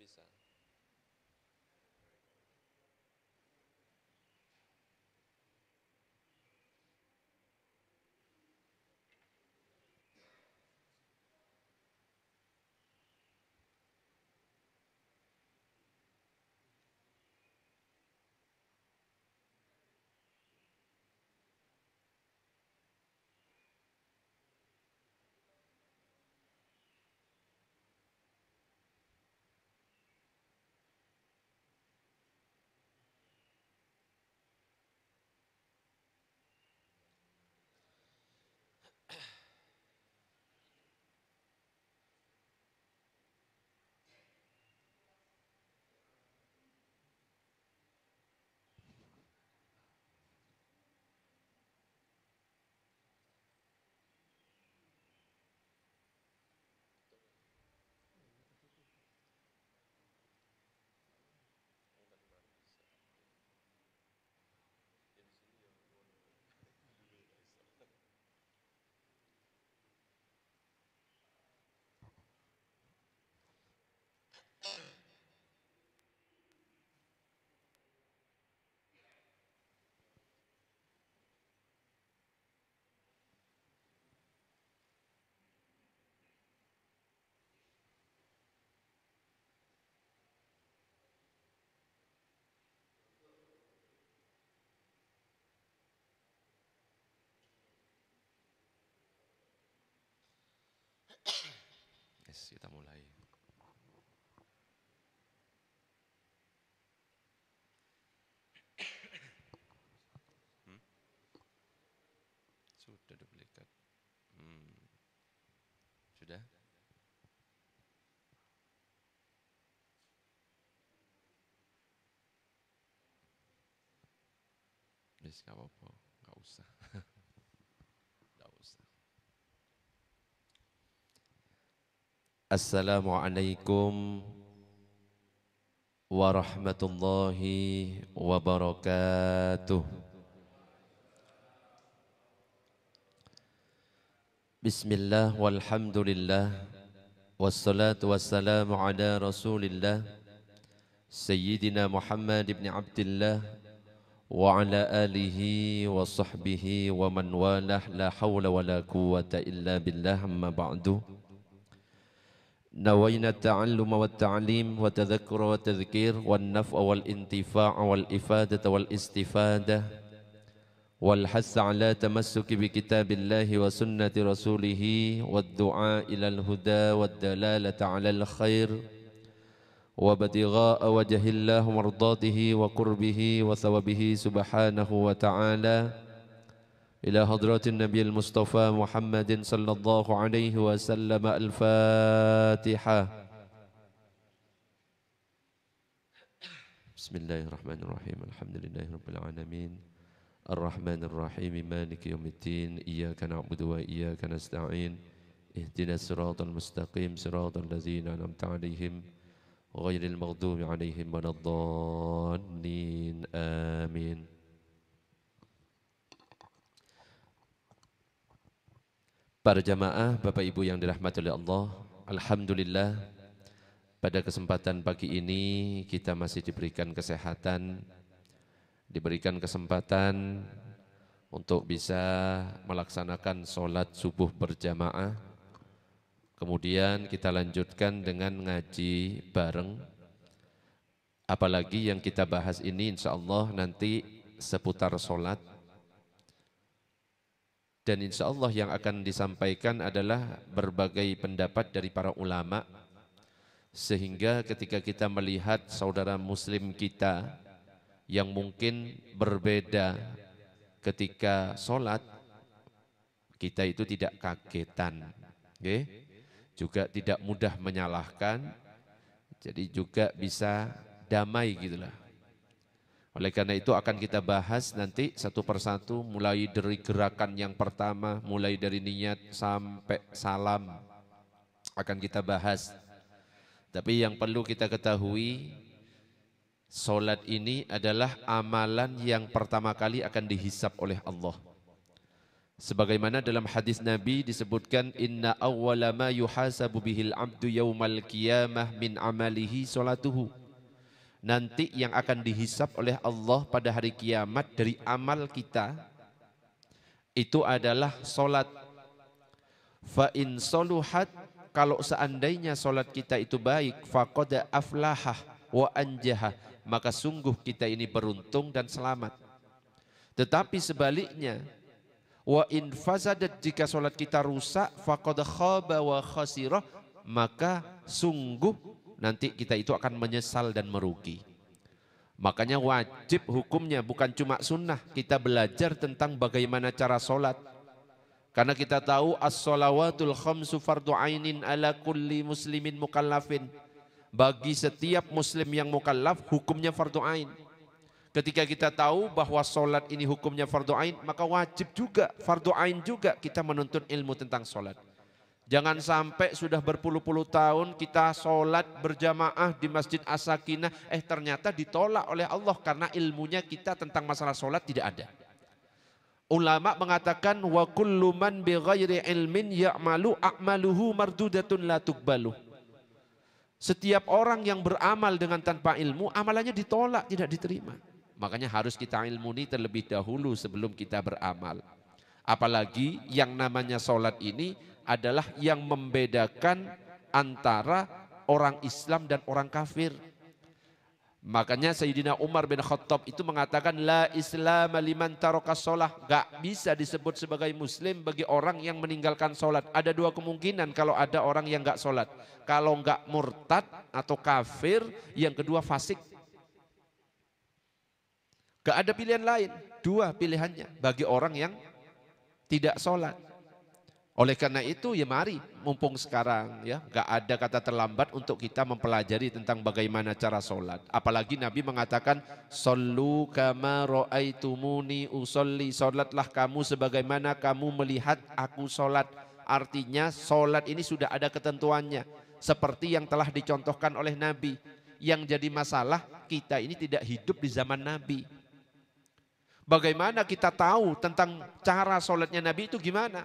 bisa. Yes, kita mulai. Hmm? Sudah duplikat. Sudah? Yes, nggak apa-apa, nggak usah, nggak usah. Assalamualaikum warahmatullahi wabarakatuh. Bismillah walhamdulillah wassalatu wassalamu ala rasulillah Sayyidina Muhammad ibn Abdullah wa ala alihi wa sahbihi wa man walah la hawla wa la quwwata illa billah amma ba'du. نوينا التعلم والتعليم والتذكر والتذكير والنفع والانتفاع والإفادة والاستفادة والحث على تمسك بكتاب الله وسنة رسوله والدعاء إلى الهدى والدلالة على الخير وابتغاء وجه الله مرضاته وقربه وثوابه سبحانه وتعالى إلى حضرة النبي المصطفى محمد صلى الله عليه وسلم. الفاتحة. بسم الله الرحمن الرحيم. الحمد لله رب العالمين الرحمن الرحيم مالك يوم الدين إياك نعبد وإياك نستعين اهدنا الصراط المستقيم صراط الذين أنعمت عليهم غير المغضوب عليهم ولا الضالين آمين. Para jamaah, Bapak Ibu yang dirahmati oleh Allah, alhamdulillah pada kesempatan pagi ini kita masih diberikan kesehatan, diberikan kesempatan untuk bisa melaksanakan sholat subuh berjamaah. Kemudian kita lanjutkan dengan ngaji bareng. Apalagi yang kita bahas ini insya Allah nanti seputar sholat. Dan insya Allah yang akan disampaikan adalah berbagai pendapat dari para ulama. Sehingga ketika kita melihat saudara muslim kita yang mungkin berbeda ketika sholat, kita itu tidak kagetan, okay? Juga tidak mudah menyalahkan, jadi juga bisa damai gitulah. Oleh karena itu akan kita bahas nanti satu persatu, mulai dari gerakan yang pertama, mulai dari niat sampai salam akan kita bahas. Tapi yang perlu kita ketahui, solat ini adalah amalan yang pertama kali akan dihisap oleh Allah. Sebagaimana dalam hadis Nabi disebutkan, inna awwala ma yuhasabu bihil abdu yaumal qiyamah min amalihi salatuhu. Nanti yang akan dihisap oleh Allah pada hari kiamat dari amal kita itu adalah solat. Fa in soluhat, kalau seandainya solat kita itu baik, faqad aflahah wa anjahah, maka sungguh kita ini beruntung dan selamat. Tetapi sebaliknya, wa in fasadat, jika solat kita rusak, faqad khaba wa khasirah, maka sungguh nanti kita itu akan menyesal dan merugi. Makanya wajib hukumnya, bukan cuma sunnah, kita belajar tentang bagaimana cara solat. Karena kita tahu as-shalawatul khamsu fardu ainin ala kulli muslimin mukallafin. Bagi setiap muslim yang mukallaf hukumnya fardu ain. Ketika kita tahu bahwa solat ini hukumnya fardu ain, maka wajib juga, fardu ain juga kita menuntut ilmu tentang solat. Jangan sampai sudah berpuluh-puluh tahun kita solat berjamaah di Masjid As-Sakinah, ternyata ditolak oleh Allah karena ilmunya kita tentang masalah solat tidak ada. Ulama mengatakan wa kullu man bighairi ilmin ya'malu a'maluhu mardudatun la tuqbalu. Setiap orang yang beramal dengan tanpa ilmu, amalannya ditolak, tidak diterima. Makanya harus kita ilmuni terlebih dahulu sebelum kita beramal. Apalagi yang namanya solat ini adalah yang membedakan antara orang Islam dan orang kafir. Makanya Sayyidina Umar bin Khattab itu mengatakan la Islam liman tarokas sholah. Gak bisa disebut sebagai muslim bagi orang yang meninggalkan sholat. Ada dua kemungkinan kalau ada orang yang gak sholat. Kalau gak murtad atau kafir, yang kedua fasik. Gak ada pilihan lain, dua pilihannya bagi orang yang tidak sholat. Oleh karena itu ya mari, mumpung sekarang ya gak ada kata terlambat untuk kita mempelajari tentang bagaimana cara sholat. Apalagi Nabi mengatakan shollu kama ra'aitumuni usolli, sholatlah kamu sebagaimana kamu melihat aku sholat. Artinya sholat ini sudah ada ketentuannya seperti yang telah dicontohkan oleh Nabi. Yang jadi masalah kita ini tidak hidup di zaman Nabi. Bagaimana kita tahu tentang cara sholatnya Nabi itu gimana?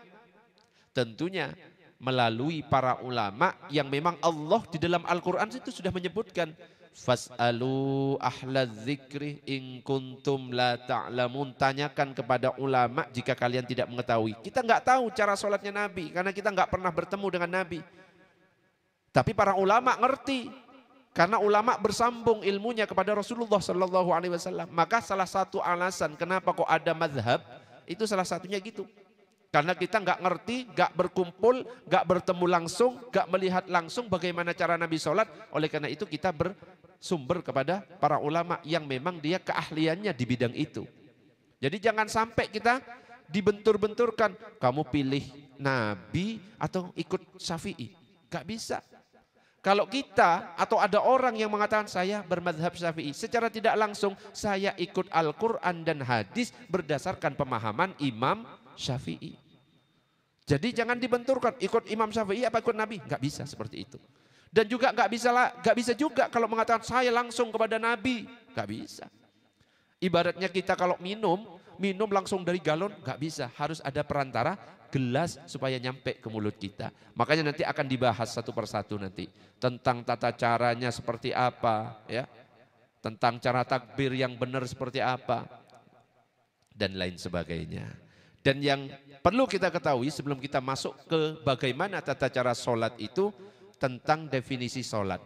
Tentunya melalui para ulama yang memang Allah di dalam Al-Quran itu sudah menyebutkan fas'alu ahlaz zikri in kuntum la ta'lamun, tanyakan kepada ulama jika kalian tidak mengetahui. Kita nggak tahu cara sholatnya Nabi karena kita nggak pernah bertemu dengan Nabi. Tapi para ulama ngerti. Karena ulama bersambung ilmunya kepada Rasulullah Sallallahu Alaihi Wasallam. Maka salah satu alasan kenapa kok ada mazhab, itu salah satunya gitu. Karena kita nggak ngerti, nggak berkumpul, nggak bertemu langsung, nggak melihat langsung bagaimana cara Nabi sholat. Oleh karena itu kita bersumber kepada para ulama yang memang dia keahliannya di bidang itu. Jadi jangan sampai kita dibentur-benturkan. Kamu pilih Nabi atau ikut Syafi'i. Nggak bisa. Kalau kita atau ada orang yang mengatakan saya bermadhab Syafi'i, secara tidak langsung saya ikut Al-Quran dan hadis berdasarkan pemahaman Imam Syafi'i. Jadi jangan dibenturkan ikut Imam Syafi'i apa ikut Nabi, nggak bisa seperti itu. Dan juga nggak bisa juga kalau mengatakan saya langsung kepada Nabi, nggak bisa. Ibaratnya kita kalau minum langsung dari galon, nggak bisa, harus ada perantara gelas supaya nyampe ke mulut kita. Makanya nanti akan dibahas satu persatu nanti tentang tata caranya seperti apa, ya, tentang cara takbir yang benar seperti apa dan lain sebagainya. Dan yang perlu kita ketahui sebelum kita masuk ke bagaimana tata cara sholat itu tentang definisi sholat.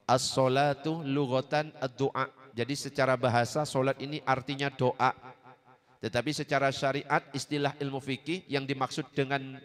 As-sholatu lughatan ad-du'a. Jadi secara bahasa sholat ini artinya doa. Tetapi secara syariat istilah ilmu fikih yang dimaksud dengan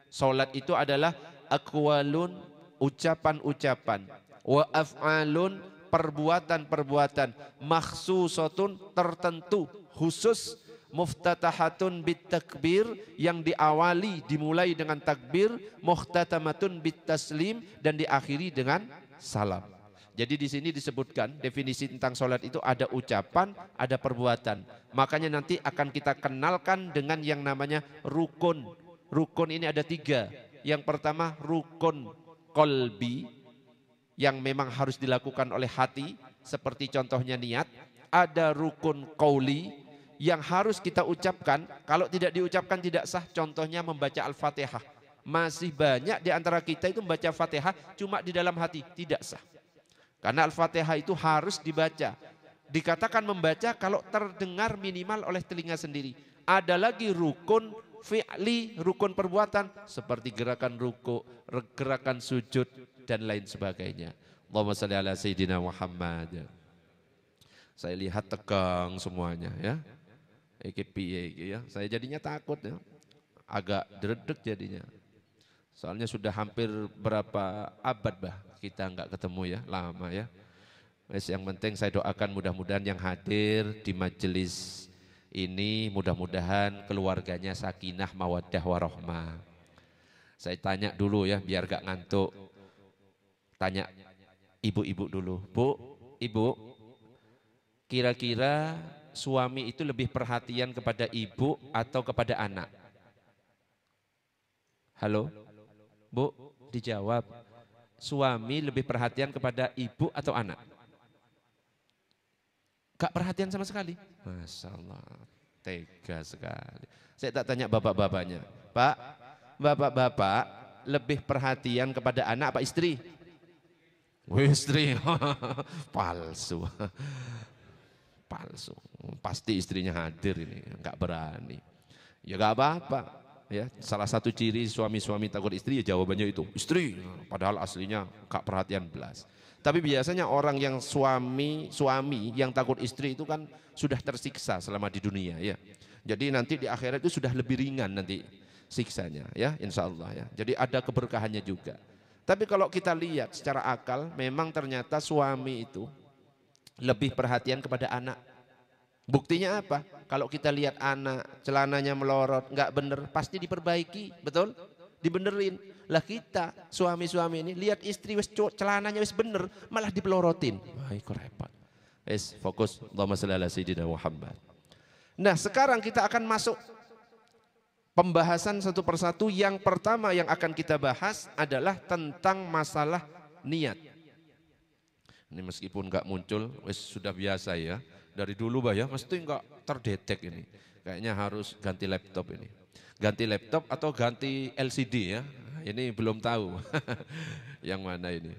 sholat itu adalah aqwalun, ucapan-ucapan, wa af'alun, perbuatan-perbuatan, makhsusatun, tertentu, khusus, muftatahatun bitakbir, yang diawali dimulai dengan takbir, muhtatamatun bitaslim, dan diakhiri dengan salam. Jadi di sini disebutkan definisi tentang sholat itu ada ucapan, ada perbuatan. Makanya nanti akan kita kenalkan dengan yang namanya rukun. Rukun ini ada 3. Yang pertama rukun qalbi yang memang harus dilakukan oleh hati seperti contohnya niat. Ada rukun qauli yang harus kita ucapkan, kalau tidak diucapkan tidak sah, contohnya membaca Al-Fatihah. Masih banyak di antara kita itu membaca Fatihah cuma di dalam hati, tidak sah. Karena Al-Fatihah itu harus dibaca. Dikatakan membaca kalau terdengar minimal oleh telinga sendiri. Ada lagi rukun fi'li, rukun perbuatan seperti gerakan ruku, gerakan sujud dan lain sebagainya. Allahumma shalli ala Sayyidina Muhammad. Saya lihat tegang semuanya ya. Ya. Saya jadinya takut ya. Agak dredeg jadinya. Soalnya sudah hampir berapa abad kita nggak ketemu ya, lama ya. Yang penting saya doakan mudah-mudahan yang hadir di majelis ini mudah-mudahan keluarganya sakinah mawaddah warahmah. Saya tanya dulu ya biar gak ngantuk. Tanya ibu-ibu dulu. Bu, ibu, kira-kira suami itu lebih perhatian kepada ibu atau kepada anak? Halo? Bu, dijawab. Suami lebih perhatian kepada ibu atau anak? Gak perhatian sama sekali. Masya Allah, tega sekali. Saya tak tanya bapak-bapaknya. Pak, bapak-bapak lebih perhatian kepada anak apa istri? Istri, palsu. Palsu, pasti istrinya hadir ini, nggak berani. Ya nggak apa-apa. Ya, salah satu ciri suami-suami takut istri ya jawabannya itu istri, padahal aslinya gak perhatian belas. Tapi biasanya orang yang suami yang takut istri itu kan sudah tersiksa selama di dunia ya. Jadi nanti di akhirat itu sudah lebih ringan nanti siksanya ya, insya Allah ya. Jadi ada keberkahannya juga. Tapi kalau kita lihat secara akal, memang ternyata suami itu lebih perhatian kepada anak. Buktinya apa? Kalau kita lihat anak celananya melorot, nggak bener, pasti diperbaiki, betul? Dibenerin. Lah kita suami-suami ini lihat istri wis celananya wis bener, malah dipelorotin. Wah, itu repot. Wis fokus. Allahumma shalli ala Sayyidina Muhammad. Nah, sekarang kita akan masuk pembahasan satu persatu. Yang pertama yang akan kita bahas adalah tentang masalah niat. Ini meskipun nggak muncul, wis sudah biasa ya. Dari dulu ya, mesti nggak terdetek ini. Kayaknya harus ganti laptop ini. Ganti laptop atau ganti LCD ya. Ini belum tahu yang mana ini.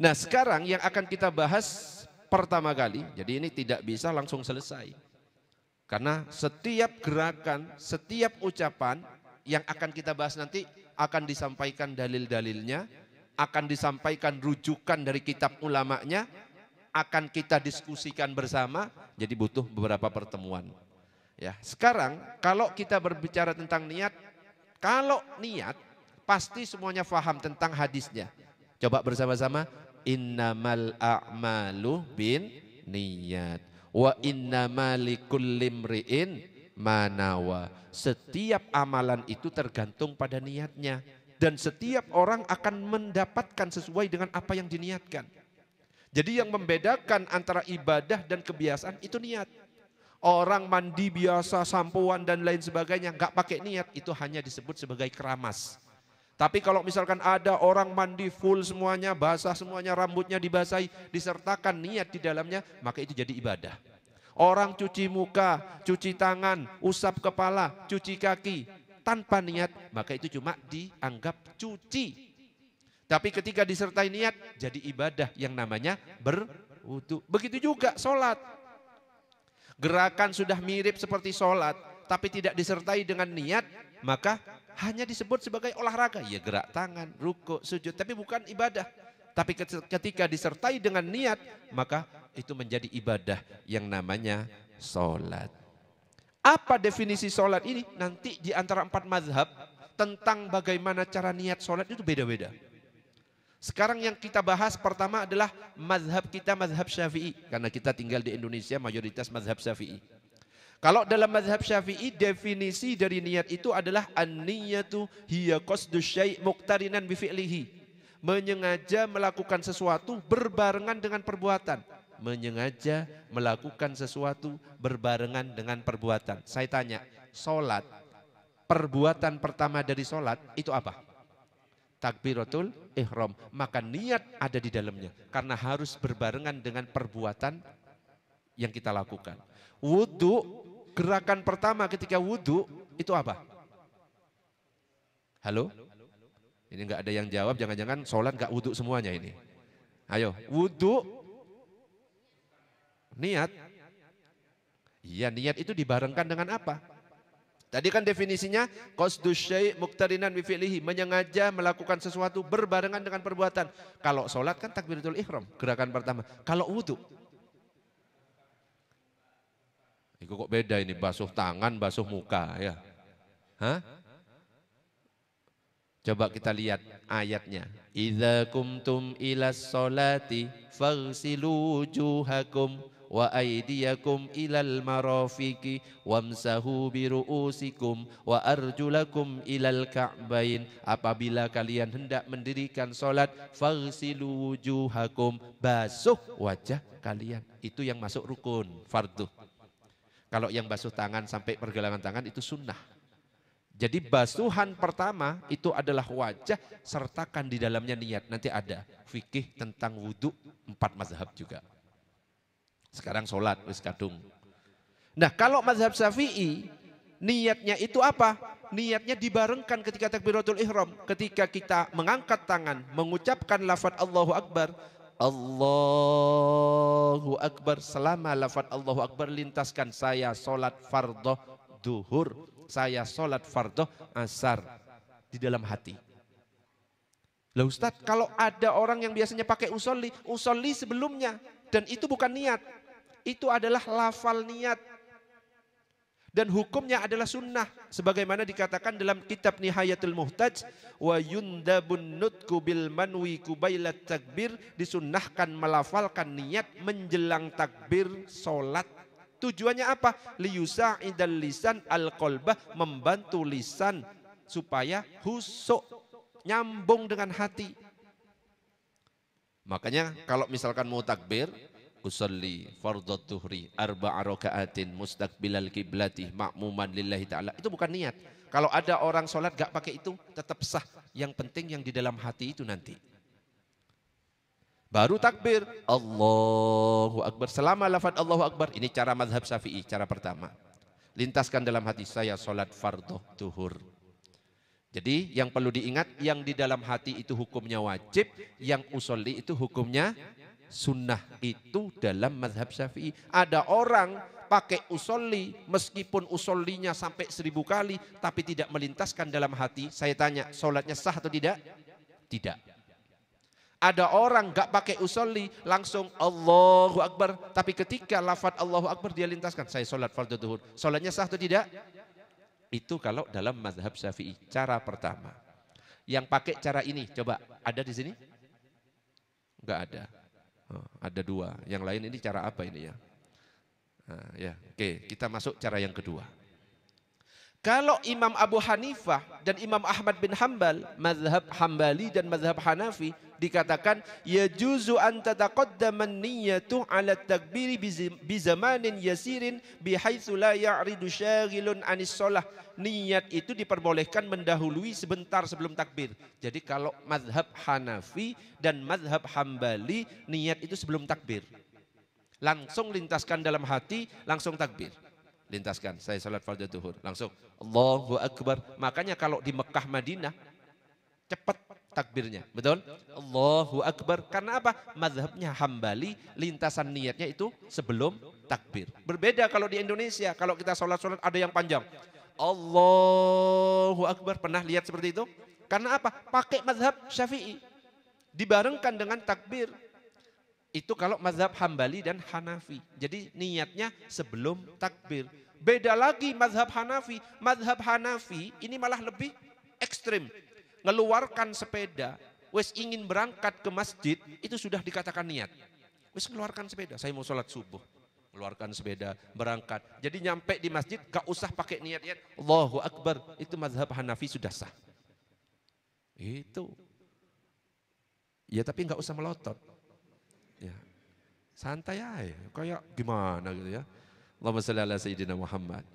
Nah sekarang yang akan kita bahas pertama kali, jadi ini tidak bisa langsung selesai. Karena setiap gerakan, setiap ucapan yang akan kita bahas nanti akan disampaikan dalil-dalilnya, akan disampaikan rujukan dari kitab ulamanya, akan kita diskusikan bersama, jadi butuh beberapa pertemuan. Ya, sekarang kalau kita berbicara tentang niat, kalau niat pasti semuanya paham tentang hadisnya. Coba bersama-sama, innamal a'malu bin niyat wa innamal likulli imri'in ma nawa. Setiap amalan itu tergantung pada niatnya dan setiap orang akan mendapatkan sesuai dengan apa yang diniatkan. Jadi yang membedakan antara ibadah dan kebiasaan itu niat. Orang mandi biasa, sampoan dan lain sebagainya nggak pakai niat, itu hanya disebut sebagai keramas. Tapi kalau misalkan ada orang mandi full semuanya, basah semuanya, rambutnya dibasahi, disertakan niat di dalamnya, maka itu jadi ibadah. Orang cuci muka, cuci tangan, usap kepala, cuci kaki, tanpa niat, maka itu cuma dianggap cuci. Tapi ketika disertai niat, jadi ibadah yang namanya berwudu. Begitu juga sholat. Gerakan sudah mirip seperti sholat, tapi tidak disertai dengan niat, maka hanya disebut sebagai olahraga. Ya gerak tangan, ruku, sujud, tapi bukan ibadah. Tapi ketika disertai dengan niat, maka itu menjadi ibadah yang namanya sholat. Apa definisi sholat ini? Nanti di antara 4 mazhab, tentang bagaimana cara niat sholat itu beda-beda. Sekarang yang kita bahas pertama adalah mazhab kita, mazhab Syafi'i. Karena kita tinggal di Indonesia mayoritas mazhab Syafi'i. Kalau dalam mazhab Syafi'i definisi dari niat itu adalah an-niyatu hiya qasdu syai' muqtarinan bi fi'lihi. Menyengaja melakukan sesuatu berbarengan dengan perbuatan. Menyengaja melakukan sesuatu berbarengan dengan perbuatan. Saya tanya, sholat, perbuatan pertama dari sholat itu apa? Takbiratul ihram, maka niat ada di dalamnya karena harus berbarengan dengan perbuatan yang kita lakukan. Wudu, gerakan pertama ketika wudhu itu apa? Halo? Ini nggak ada yang jawab, jangan-jangan sholat nggak wudhu semuanya ini. Ayo, wudhu, niat. Iya, niat itu dibarengkan dengan apa? Tadi kan definisinya qasdus syai' muqtarinan bi fi'lihi, menyengaja melakukan sesuatu berbarengan dengan perbuatan. Kalau sholat kan takbiratul ihram, gerakan pertama. Kalau wudhu, itu kok beda ini, basuh tangan, basuh muka ya. Hah? Coba kita lihat ayatnya. Idza kumtum ilas sholati faghsilu wujuhakum wa aydiyakum ilal marafiqi wamsahu biru'usikum wa arjulakum ilal ka'bain. Apabila kalian hendak mendirikan salat, faghsilu wujuhakum, basuh wajah kalian. Itu yang masuk rukun fardu. Kalau yang basuh tangan sampai pergelangan tangan itu sunnah. Jadi basuhan pertama itu adalah wajah, sertakan di dalamnya niat. Nanti ada fikih tentang wudhu 4 mazhab juga. Sekarang sholat, wis kadung. Nah kalau mazhab Syafi'i, niatnya itu apa? Niatnya dibarengkan ketika takbiratul ihram. Ketika kita mengangkat tangan, mengucapkan lafaz Allahu Akbar. Allahu Akbar, selama lafaz Allahu Akbar lintaskan saya sholat fardhu duhur. Saya sholat fardhu asar di dalam hati. Lah Ustadz, kalau ada orang yang biasanya pakai usolli sebelumnya, dan itu bukan niat, itu adalah lafal niat. Dan hukumnya adalah sunnah, sebagaimana dikatakan dalam kitab Nihayatul Muhtaj, wa yundabun nutku bil manwi kubailat takbir, disunnahkan melafalkan niat menjelang takbir sholat. Tujuannya apa? Liyusa'idal lisan al-qalbah, membantu lisan supaya husuk, nyambung dengan hati. Makanya kalau misalkan mau takbir, usolli fardhu dhuhri arba'a raka'atin mustaqbilal kiblati ma'muman lillahi ta'ala. Itu bukan niat. Kalau ada orang sholat gak pakai itu tetap sah. Yang penting yang di dalam hati itu nanti. Baru takbir, Allahu Akbar. Selama lafaz Allahu Akbar, ini cara mazhab Syafi'i, cara pertama. Lintaskan dalam hati saya sholat fardhu duhur. Jadi yang perlu diingat, yang di dalam hati itu hukumnya wajib, yang usolli itu hukumnya sunnah. Itu dalam mazhab Syafi'i. Ada orang pakai usolli, meskipun usollinya sampai 1000 kali, tapi tidak melintaskan dalam hati. Saya tanya, sholatnya sah atau tidak? Tidak. Ada orang gak pakai usolli, langsung Allahu Akbar, tapi ketika lafaz Allahu Akbar dia lintaskan, saya sholat fardhu duhur. Sholatnya sah atau tidak? Itu kalau dalam mazhab Syafi'i, cara pertama. Yang pakai cara ini, coba ada di sini? Enggak ada. Oh, ada 2. Yang lain ini cara apa ini ya? Nah, ya, oke, kita masuk cara yang kedua. Kalau Imam Abu Hanifah dan Imam Ahmad bin Hanbal, mazhab Hambali dan mazhab Hanafi, dikatakan yajuzu an tataqaddama an-niyyatu 'ala at-takbiri bi zamanin yasirin bihaitsu la ya'ridu syaghilun 'anis shalah. Niat itu diperbolehkan mendahului sebentar sebelum takbir. Jadi kalau mazhab Hanafi dan mazhab Hambali, niat itu sebelum takbir. Langsung lintaskan dalam hati, langsung takbir. Lintaskan, saya salat fardhu duhur, langsung Allahu Akbar. Makanya kalau di Mekah Madinah cepat takbirnya, betul? Allahu Akbar. Karena apa? Mazhabnya Hambali, lintasan niatnya itu sebelum takbir. Berbeda kalau di Indonesia, kalau kita sholat-sholat ada yang panjang. Allahu Akbar, pernah lihat seperti itu? Karena apa? Pakai mazhab Syafi'i, dibarengkan dengan takbir. Itu kalau mazhab Hambali dan Hanafi. Jadi niatnya sebelum takbir. Beda lagi mazhab Hanafi. Mazhab Hanafi ini malah lebih ekstrim. Ngeluarkan sepeda, wes ingin berangkat ke masjid, itu sudah dikatakan niat. Wes keluarkan sepeda, saya mau sholat subuh. Keluarkan sepeda, berangkat. Jadi nyampe di masjid, gak usah pakai niat-niat. Allahu Akbar, itu mazhab Hanafi sudah sah. Itu. Ya tapi gak usah melotot. Ya, santai aja, kayak gimana gitu ya. Allahumma shalli ala sayyidina Muhammad.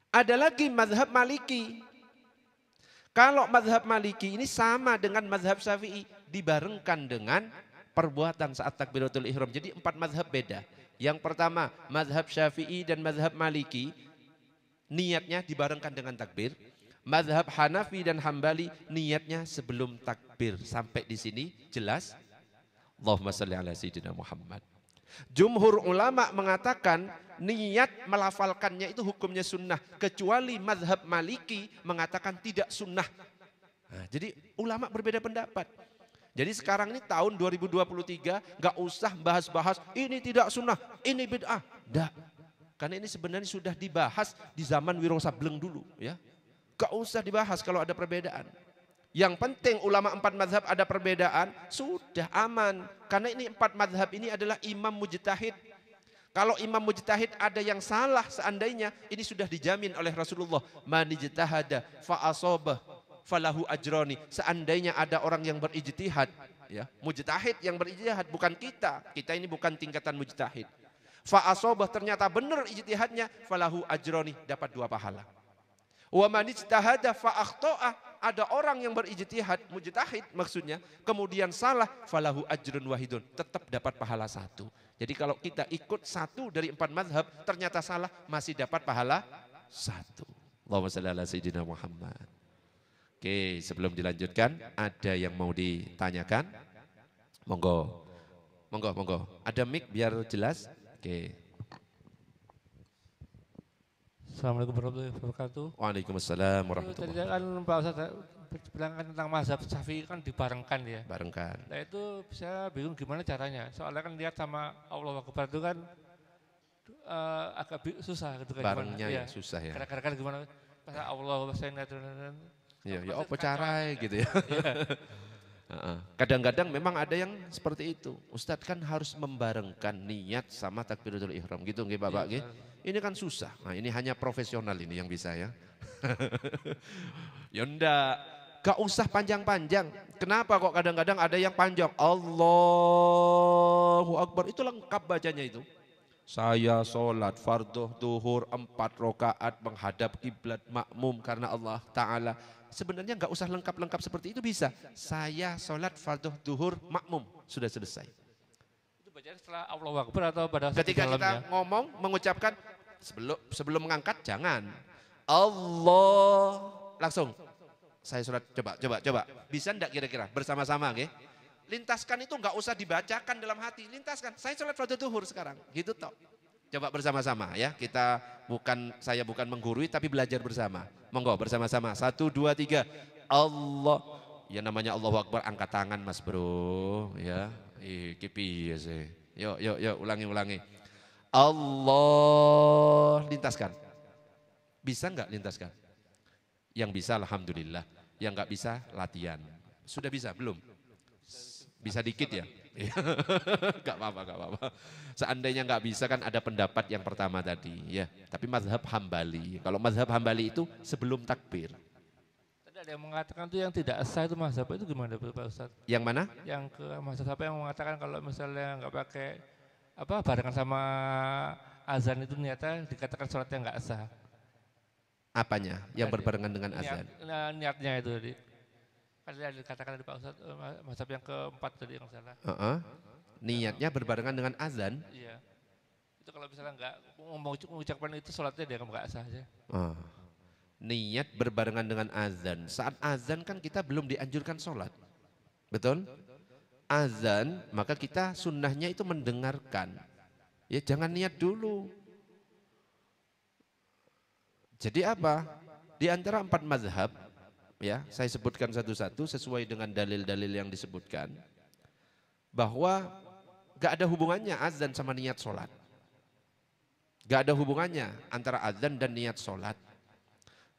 Ada lagi mazhab Maliki. Kalau mazhab Maliki ini sama dengan mazhab Syafi'i, dibarengkan dengan perbuatan saat takbiratul ihram. Jadi 4 mazhab beda. Yang pertama, mazhab Syafi'i dan mazhab Maliki, niatnya dibarengkan dengan takbir. Mazhab Hanafi dan Hambali, niatnya sebelum takbir. Sampai di sini jelas? Allahumma salli ala Sayyidina Muhammad. Jumhur ulama mengatakan niat melafalkannya itu hukumnya sunnah. Kecuali mazhab Maliki mengatakan tidak sunnah. Nah, jadi ulama berbeda pendapat. Jadi sekarang ini tahun 2023 gak usah bahas-bahas ini tidak sunnah, ini bid'ah. Enggak. Karena ini sebenarnya sudah dibahas di zaman Wiro Sableng dulu ya. Gak usah dibahas kalau ada perbedaan. Yang penting ulama 4 mazhab ada perbedaan, sudah aman. Karena ini 4 mazhab ini adalah imam mujtahid. Kalau imam mujtahid ada yang salah seandainya, ini sudah dijamin oleh Rasulullah. Man ijtahada fa asabah falahu ajroni. Seandainya ada orang yang berijtihad, ya, mujtahid yang berijtihad, bukan kita. Kita ini bukan tingkatan mujtahid. Fa asabah ternyata benar ijtihadnya, falahu ajroni, dapat 2 pahala. Wa man ijtahada fa akhta'a, ada orang yang berijtihad, mujtahid maksudnya, kemudian salah, falahu ajrun wahidun, tetap dapat pahala 1. Jadi kalau kita ikut 1 dari 4 mazhab, ternyata salah, masih dapat pahala 1. Allahumma shalli ala Sayyidina Muhammad. Oke, sebelum dilanjutkan, ada yang mau ditanyakan? Monggo. Monggo, monggo. Ada mic biar jelas? Oke. Assalamualaikum warahmatullahi wabarakatuh. Waalaikumsalam warahmatullahi Tadi kan Pak Ustadz bilang kan tentang mazhab Syafi'i kan dibarengkan ya. Barengkan. Nah itu saya bingung gimana caranya. Soalnya kan lihat sama Allah Akbar itu kan agak susah gitu kan. Barengnya ya susah ya. Kadang-kadang gimana? Pas Allah Ya, ya apa cara gitu ya. Kadang-kadang memang ada yang seperti itu. Ustadz kan harus membarengkan niat sama takbiratul ihram gitu nggih Bapak nggih. Ini kan susah. Nah, ini hanya profesional ini yang bisa ya. Ya enggak, gak usah panjang-panjang. Kenapa kok kadang-kadang ada yang panjang? Allahu Akbar, itu lengkap bacanya itu. Saya sholat fardhu duhur 4 rakaat menghadap kiblat makmum karena Allah Ta'ala. Sebenarnya nggak usah lengkap-lengkap seperti itu bisa. Saya sholat fardhu duhur makmum, sudah selesai. Itu bacaan setelah Allahu Akbar atau pada saat Ketika kita dalamnya? ngomong, mengucapkan sebelum mengangkat jangan. Allah langsung. Saya sholat, coba. Bisa enggak kira-kira bersama-sama nggih? Lintaskan itu enggak usah dibacakan dalam hati, lintaskan. Saya sholat fardhu zuhur sekarang, gitu toh. Coba bersama-sama ya, saya bukan menggurui tapi belajar bersama. Monggo bersama-sama, 1, 2, 3. Allah, ya namanya Allahu Akbar, angkat tangan mas bro, ya. Kipi ya sih. Yuk, ulangi. Allah, lintaskan. Bisa enggak lintaskan? Yang bisa alhamdulillah, yang enggak bisa latihan. Sudah bisa belum? Bisa dikit ya? Gak apa-apa. Seandainya nggak bisa kan ada pendapat yang pertama tadi ya. Tapi mazhab Hambali. Kalau mazhab Hambali itu sebelum takbir. Tadi ada yang mengatakan tuh yang tidak sah itu mazhab itu gimana Pak Ustadz? Yang mana? Yang ke mazhab apa yang mengatakan kalau misalnya nggak pakai barengan sama azan itu niatnya dikatakan sholatnya nggak sah. Apanya? Yang berbarengan dengan azan? Niatnya itu tadi. Kan dikatakan dari Pak Ustadz mazhab yang keempat tadi yang salah. Niatnya berbarengan dengan azan? Iya. Itu kalau misalnya nggak mengucapkan itu sholatnya dia nggak sah aja. Niat berbarengan dengan azan. Saat azan kan kita belum dianjurkan sholat. Betul? Azan maka kita sunnahnya itu mendengarkan. Ya jangan niat dulu. Jadi apa? Di antara 4 mazhab, ya saya sebutkan satu-satu sesuai dengan dalil-dalil yang disebutkan. Bahwa gak ada hubungannya azan sama niat sholat. Gak ada hubungannya antara azan dan niat sholat.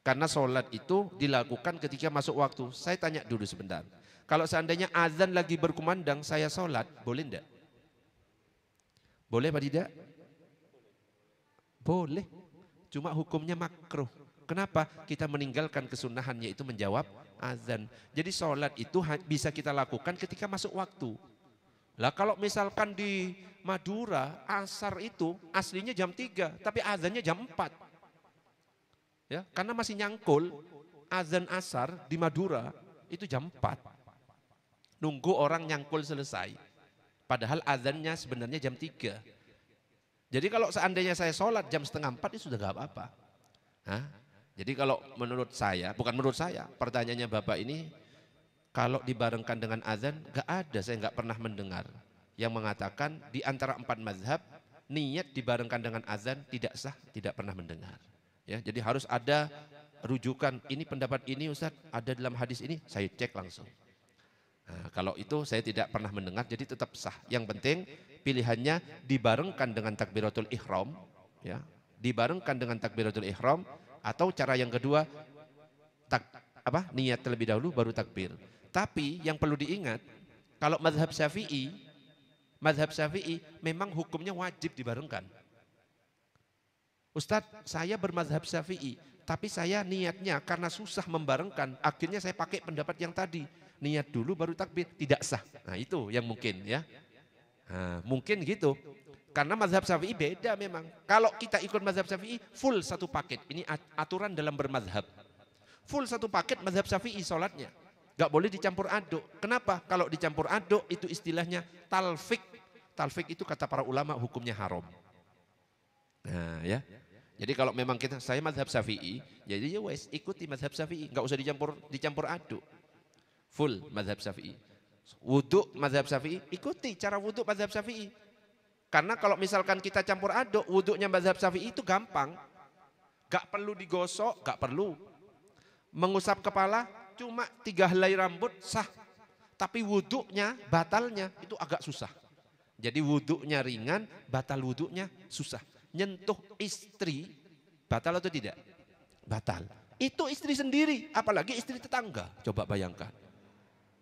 Karena sholat itu dilakukan ketika masuk waktu. Saya tanya dulu sebentar. Kalau seandainya azan lagi berkumandang, saya sholat, boleh enggak? Boleh apa tidak? Boleh. Cuma hukumnya makruh. Kenapa? Kita meninggalkan kesunahan yaitu menjawab azan. Jadi sholat itu bisa kita lakukan ketika masuk waktu. Lah kalau misalkan di Madura, asar itu aslinya jam 3, tapi azannya jam 4. Ya, karena masih nyangkul azan asar di Madura itu jam 4. Nunggu orang nyangkul selesai. Padahal azannya sebenarnya jam 3. Jadi kalau seandainya saya sholat jam setengah 4 itu sudah gak apa-apa. Hah? Jadi kalau menurut saya, bukan menurut saya, pertanyaannya Bapak ini, kalau dibarengkan dengan azan, gak ada, saya gak pernah mendengar yang mengatakan di antara 4 mazhab, niat dibarengkan dengan azan tidak sah, tidak pernah mendengar. Ya, jadi harus ada rujukan, ini pendapat ini Ustaz, ada dalam hadis ini, saya cek langsung. Nah, kalau itu saya tidak pernah mendengar, jadi tetap sah. Yang penting pilihannya dibarengkan dengan takbiratul ihram, ya, dibarengkan dengan takbiratul ihram, atau cara yang kedua niat terlebih dahulu baru takbir. Tapi yang perlu diingat, kalau mazhab Syafi'i memang hukumnya wajib dibarengkan. Ustadz, saya bermazhab Syafi'i, tapi saya niatnya karena susah membarengkan, akhirnya saya pakai pendapat yang tadi. Niat dulu baru takbir, tidak sah. Nah itu yang mungkin ya. Nah, mungkin gitu. Karena mazhab Syafi'i beda memang. Kalau kita ikut mazhab Syafi'i, full satu paket. Ini aturan dalam bermazhab. Full satu paket mazhab Syafi'i sholatnya. Gak boleh dicampur aduk. Kenapa? Kalau dicampur aduk itu istilahnya talfik. Talfik itu kata para ulama hukumnya haram. Nah ya. Jadi kalau memang saya mazhab Syafi'i, jadi ya wes ikuti mazhab Syafi'i. Gak usah dicampur aduk. Full mazhab Syafi'i. Wudhu mazhab Syafi'i, ikuti cara wudhu mazhab Syafi'i. Karena kalau misalkan kita campur aduk, wudhunya mazhab Syafi'i itu gampang. Gak perlu digosok, gak perlu. Mengusap kepala, cuma 3 helai rambut sah. Tapi wudhunya, batalnya itu agak susah. Jadi wudhunya ringan, batal wudhunya susah. Nyentuh istri, batal atau tidak? Batal. Itu istri sendiri, apalagi istri tetangga. Coba bayangkan.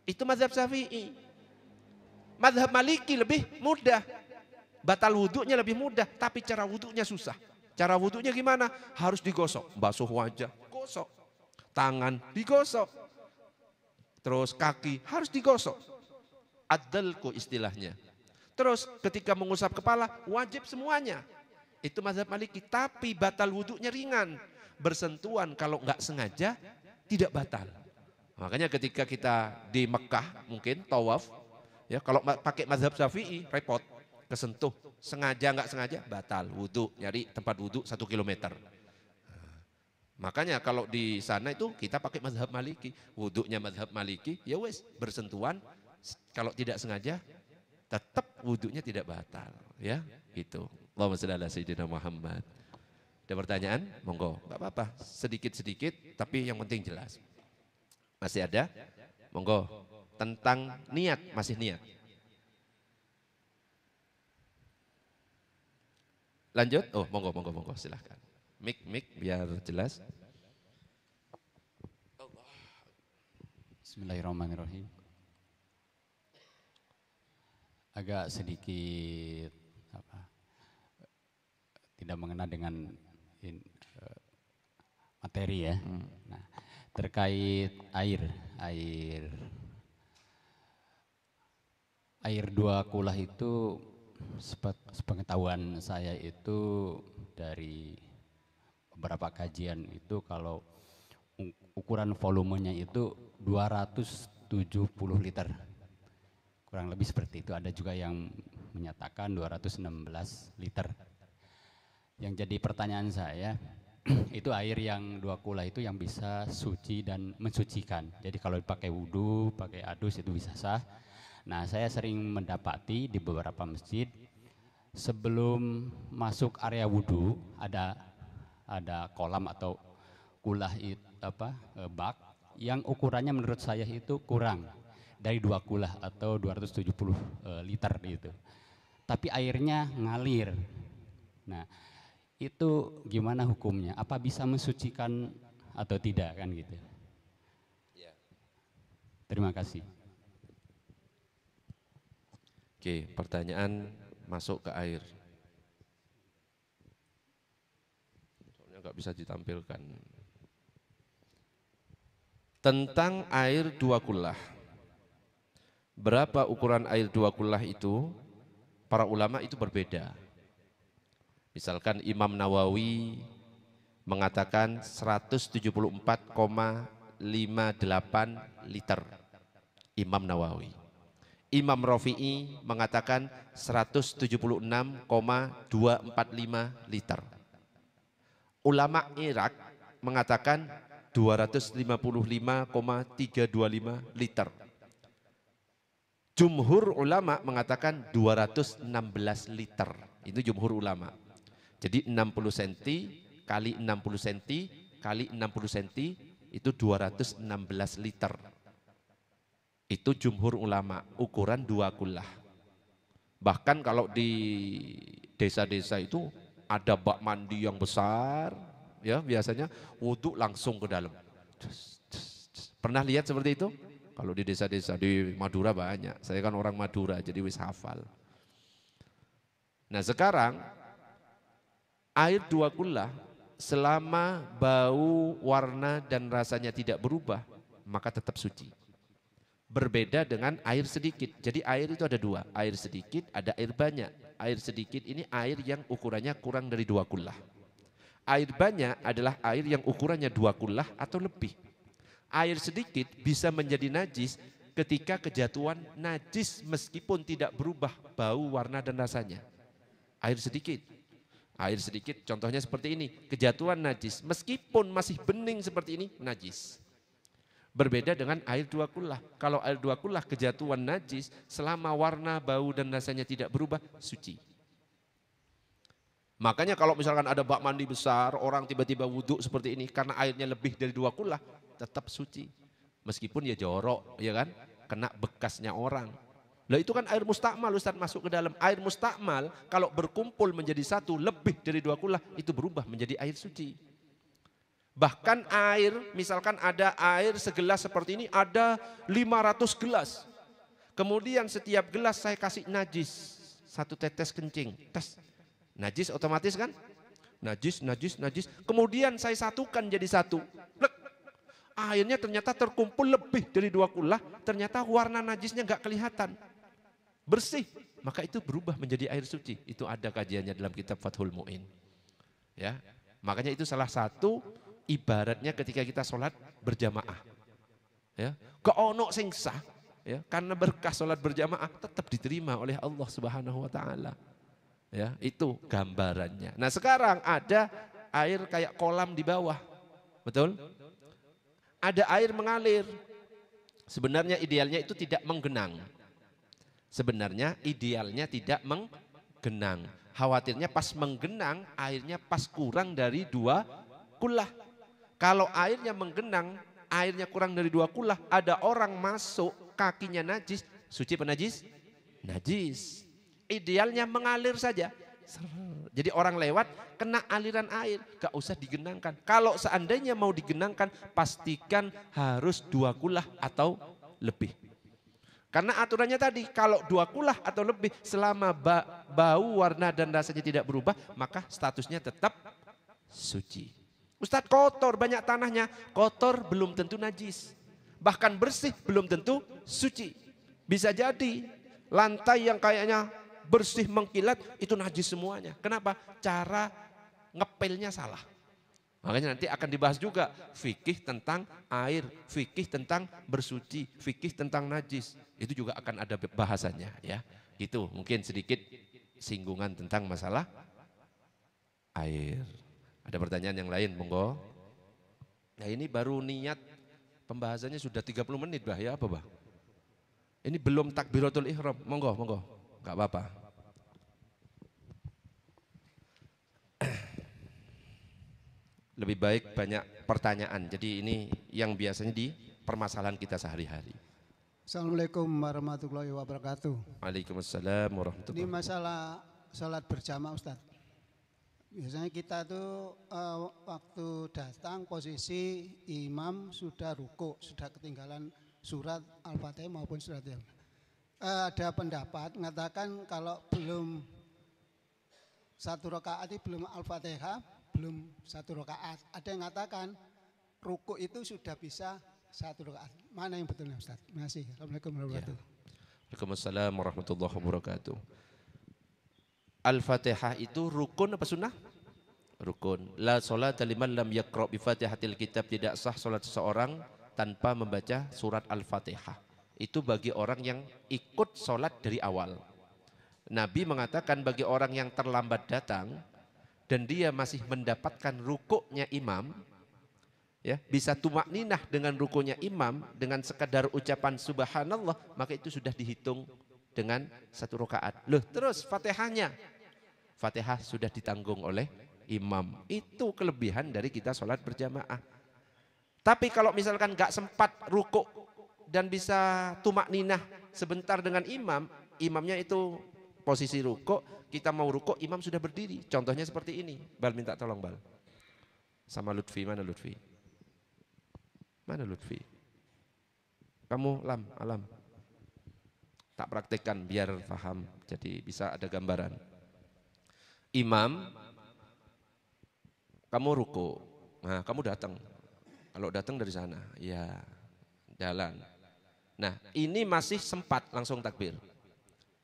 Itu mazhab Syafi'i. Mazhab Maliki lebih mudah. Batal wudhunya lebih mudah, tapi cara wudhunya susah. Cara wudhunya gimana? Harus digosok. Basuh wajah, gosok. Tangan, digosok. Terus kaki, harus digosok. Adalku istilahnya. Terus ketika mengusap kepala, wajib semuanya. Itu mazhab Maliki, tapi batal wudhunya ringan. Bersentuhan kalau nggak sengaja, tidak batal. Makanya ketika kita di Mekah mungkin tawaf, ya kalau pakai mazhab Syafi'i repot, kesentuh, sengaja nggak sengaja batal wudhu, nyari tempat wudhu 1 kilometer. Makanya kalau di sana itu kita pakai mazhab Maliki, wudhunya mazhab Maliki, ya wes bersentuhan, kalau tidak sengaja tetap wudhunya tidak batal, ya gitu. Allahumma shalli ala sayyidina Muhammad. Ada pertanyaan? Monggo, nggak apa-apa, sedikit-sedikit, tapi yang penting jelas. Masih ada? Monggo. Tentang niat, masih niat. Lanjut? Oh, monggo, silahkan. Mik, biar jelas. Bismillahirrahmanirrahim. Agak sedikit tidak mengena dengan materi ya. Nah, terkait air 2 kulah itu sepengetahuan saya itu dari beberapa kajian itu kalau ukuran volumenya itu 270 liter. Kurang lebih seperti itu. Ada juga yang menyatakan 216 liter. Yang jadi pertanyaan saya, itu air yang 2 kulah itu yang bisa suci dan mensucikan. Jadi kalau dipakai wudhu, pakai adus itu bisa sah. Nah, saya sering mendapati di beberapa masjid sebelum masuk area wudhu ada kolam atau kulah bak yang ukurannya menurut saya itu kurang dari 2 kulah atau 270 liter gitu. Tapi airnya ngalir. Nah, itu gimana hukumnya? Apa bisa mensucikan atau tidak kan gitu? Ya. Terima kasih. Oke, pertanyaan masuk ke air. Soalnya nggak bisa ditampilkan. Tentang air 2 kulah. Berapa ukuran air 2 kulah itu? Para ulama itu berbeda. Misalkan Imam Nawawi mengatakan 174,58 liter. Imam Nawawi. Imam Rafi'i mengatakan 176,245 liter. Ulama Irak mengatakan 255,325 liter. Jumhur ulama mengatakan 216 liter. Itu jumhur ulama. Jadi 60 cm kali 60 cm kali 60 cm itu 216 liter. Itu jumhur ulama, ukuran 2 kullah. Bahkan kalau di desa-desa itu ada bak mandi yang besar, ya biasanya wudhu langsung ke dalam. Pernah lihat seperti itu? Kalau di desa-desa di Madura banyak. Saya kan orang Madura jadi wis hafal. Nah sekarang air 2 kullah selama bau, warna dan rasanya tidak berubah maka tetap suci. Berbeda dengan air sedikit. Jadi air itu ada 2, air sedikit ada air banyak. Air sedikit ini air yang ukurannya kurang dari 2 kullah. Air banyak adalah air yang ukurannya 2 kullah atau lebih. Air sedikit bisa menjadi najis ketika kejatuhan najis meskipun tidak berubah bau, warna dan rasanya. Air sedikit. Air sedikit contohnya seperti ini, kejatuhan najis meskipun masih bening seperti ini najis. Berbeda dengan air 2 kullah. Kalau air 2 kullah kejatuhan najis selama warna, bau dan rasanya tidak berubah suci. Makanya kalau misalkan ada bak mandi besar, orang tiba-tiba wudhu seperti ini karena airnya lebih dari 2 kullah, tetap suci. Meskipun ya jorok, ya kan? Kena bekasnya orang. Lah itu kan air mustakmal, Ustaz masuk ke dalam. Air mustakmal kalau berkumpul menjadi satu lebih dari 2 kullah itu berubah menjadi air suci. Bahkan air, misalkan ada air segelas seperti ini ada 500 gelas. Kemudian setiap gelas saya kasih najis, 1 tetes kencing. Tes. Najis otomatis kan? Najis, najis, najis. Kemudian saya satukan jadi 1. Airnya ternyata terkumpul lebih dari 2 kullah, ternyata warna najisnya nggak kelihatan. Bersih, maka itu berubah menjadi air suci. Itu ada kajiannya dalam kitab Fathul Mu'in. Ya. Makanya itu salah satu ibaratnya ketika kita sholat berjamaah. Ya. Keono sing sah, ya, karena berkah sholat berjamaah tetap diterima oleh Allah Subhanahu wa taala. Ya, itu gambarannya. Nah, sekarang ada air kayak kolam di bawah. Betul? Ada air mengalir. Sebenarnya idealnya itu tidak menggenang. Sebenarnya idealnya tidak menggenang. Khawatirnya pas menggenang airnya pas kurang dari 2 kullah. Kalau airnya menggenang, airnya kurang dari 2 kullah, ada orang masuk kakinya najis, suci apa najis? Najis. Idealnya mengalir saja. Jadi orang lewat kena aliran air, gak usah digenangkan. Kalau seandainya mau digenangkan, pastikan harus 2 kullah atau lebih. Karena aturannya tadi, kalau 2 kullah atau lebih selama bau, warna dan rasanya tidak berubah, maka statusnya tetap suci. Ustadz kotor banyak tanahnya, kotor belum tentu najis. Bahkan bersih belum tentu suci. Bisa jadi lantai yang kayaknya bersih mengkilat itu najis semuanya. Kenapa? Cara ngepelnya salah. Makanya nanti akan dibahas juga fikih tentang air, fikih tentang bersuci, fikih tentang najis. Itu juga akan ada bahasannya ya. Itu mungkin sedikit singgungan tentang masalah air. Ada pertanyaan yang lain, monggo. Nah ini baru niat pembahasannya sudah 30 menit bah ya apa bah? Ini belum takbiratul ihram, monggo, monggo. Enggak apa-apa. Lebih baik banyak pertanyaan. Jadi ini yang biasanya di permasalahan kita sehari-hari. Assalamualaikum warahmatullahi wabarakatuh. Waalaikumsalam warahmatullahi wabarakatuh. Ini masalah salat berjamaah Ustaz. Biasanya kita tuh waktu datang posisi imam sudah ruku, sudah ketinggalan surat Al-Fatihah maupun surat yang ada pendapat mengatakan kalau belum 1 rakaat itu belum Al-Fatihah, belum 1 rakaat. Ada yang mengatakan ruku itu sudah bisa 1 rakaat. Mana yang betulnya Ustaz? Terima kasih. Assalamualaikum warahmatullahi wabarakatuh. Waalaikumsalam warahmatullahi wabarakatuh. Al-Fatihah itu rukun apa sunnah? Rukun. La sholata liman lam yaqra' bi Fatihatil kitab, tidak sah salat seseorang tanpa membaca surat Al-Fatihah. Itu bagi orang yang ikut sholat dari awal. Nabi mengatakan bagi orang yang terlambat datang dan dia masih mendapatkan rukuknya imam, ya, bisa tumak ninah dengan rukuknya imam dengan sekadar ucapan subhanallah, maka itu sudah dihitung dengan 1 rakaat. Loh, terus Fatihahnya. Fatihah sudah ditanggung oleh imam. Itu kelebihan dari kita sholat berjamaah. Tapi kalau misalkan gak sempat rukuk dan bisa tumak ninah sebentar dengan imam, imamnya itu posisi rukuk, kita mau rukuk, imam sudah berdiri. Contohnya seperti ini. Bal, minta tolong Bal. Sama Lutfi, mana Lutfi? Mana Lutfi? Kamu Alam. Tak praktekkan biar paham, jadi bisa ada gambaran. Imam, kamu rukuk, nah kamu datang. Kalau datang dari sana, ya jalan. Nah, ini masih sempat langsung takbir.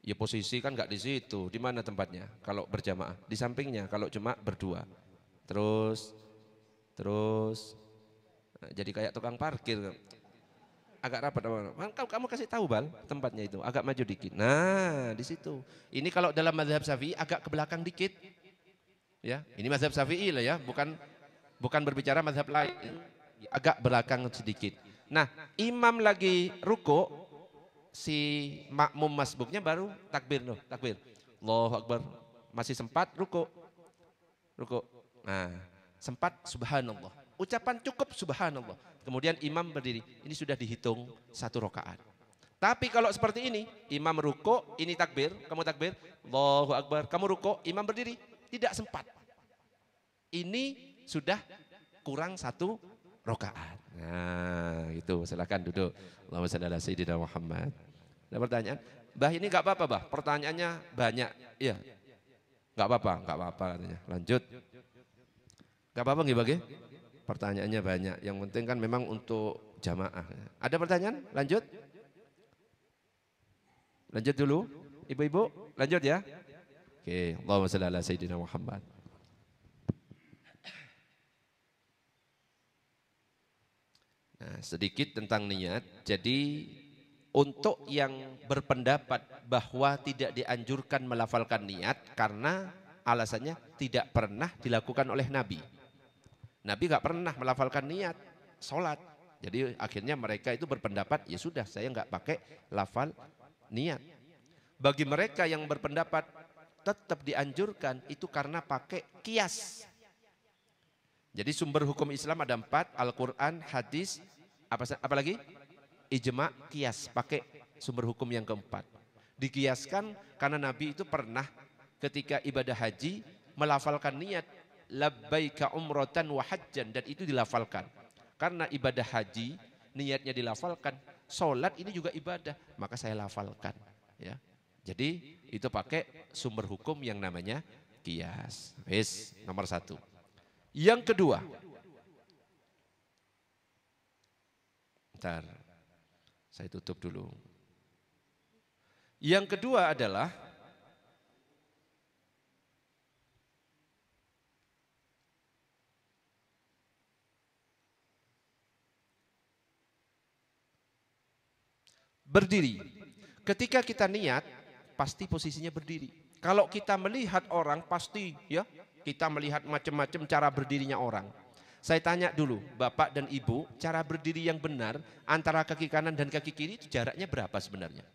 Ya posisi kan nggak di situ. Di mana tempatnya? Kalau berjamaah di sampingnya. Kalau cuma berdua, terus nah, jadi kayak tukang parkir. Agak rapat. Kamu kasih tahu Bal tempatnya itu. Agak maju dikit. Nah di situ. Ini kalau dalam mazhab Syafi'i agak ke belakang dikit. Ya, ini mazhab Syafi'i lah ya. Bukan berbicara mazhab lain. Agak belakang sedikit. Nah, imam lagi ruku, si makmum masbuknya baru takbir. Takbir. Allahu Akbar. Masih sempat ruku. Nah, sempat subhanallah. Ucapan cukup subhanallah. Kemudian imam berdiri. Ini sudah dihitung 1 rakaat. Tapi kalau seperti ini, imam ruku, ini takbir, kamu takbir, Allahu Akbar, kamu ruku, imam berdiri. Tidak sempat. Ini sudah kurang 1 rakaat. Nah, itu silakan duduk. Allahumma shalli ala sayyidina Muhammad. Ada pertanyaan? Bah, ini enggak apa-apa, Bah. Pertanyaannya banyak. Iya. Enggak apa-apa katanya. Lanjut. Enggak apa-apa nggih, Bagi? Pertanyaannya banyak. Yang penting kan memang untuk jamaah. Ada pertanyaan? Lanjut. Lanjut dulu. Ibu-ibu, lanjut ya. Oke, Allahumma shalli ala sayyidina Muhammad. Nah, sedikit tentang niat. Jadi untuk yang berpendapat bahwa tidak dianjurkan melafalkan niat karena alasannya tidak pernah dilakukan oleh Nabi. Nabi gak pernah melafalkan niat sholat. Jadi akhirnya mereka itu berpendapat ya sudah saya gak pakai lafal niat. Bagi mereka yang berpendapat tetap dianjurkan itu karena pakai kias. Jadi sumber hukum Islam ada 4, Al-Quran, hadis, apa lagi? Ijma, kias, pakai sumber hukum yang keempat. Dikiaskan karena Nabi itu pernah ketika ibadah haji melafalkan niat labbaika umratan wa hajjan, dan itu dilafalkan. Karena ibadah haji niatnya dilafalkan, sholat ini juga ibadah, maka saya lafalkan. Ya. Jadi itu pakai sumber hukum yang namanya kias. Nomor 1. Yang kedua, bentar, saya tutup dulu. Yang kedua adalah berdiri. Ketika kita niat, pasti posisinya berdiri. Kalau kita melihat orang, pasti ya kita melihat macam-macam cara berdirinya orang. Saya tanya dulu, Bapak dan Ibu, cara berdiri yang benar antara kaki kanan dan kaki kiri itu jaraknya berapa sebenarnya?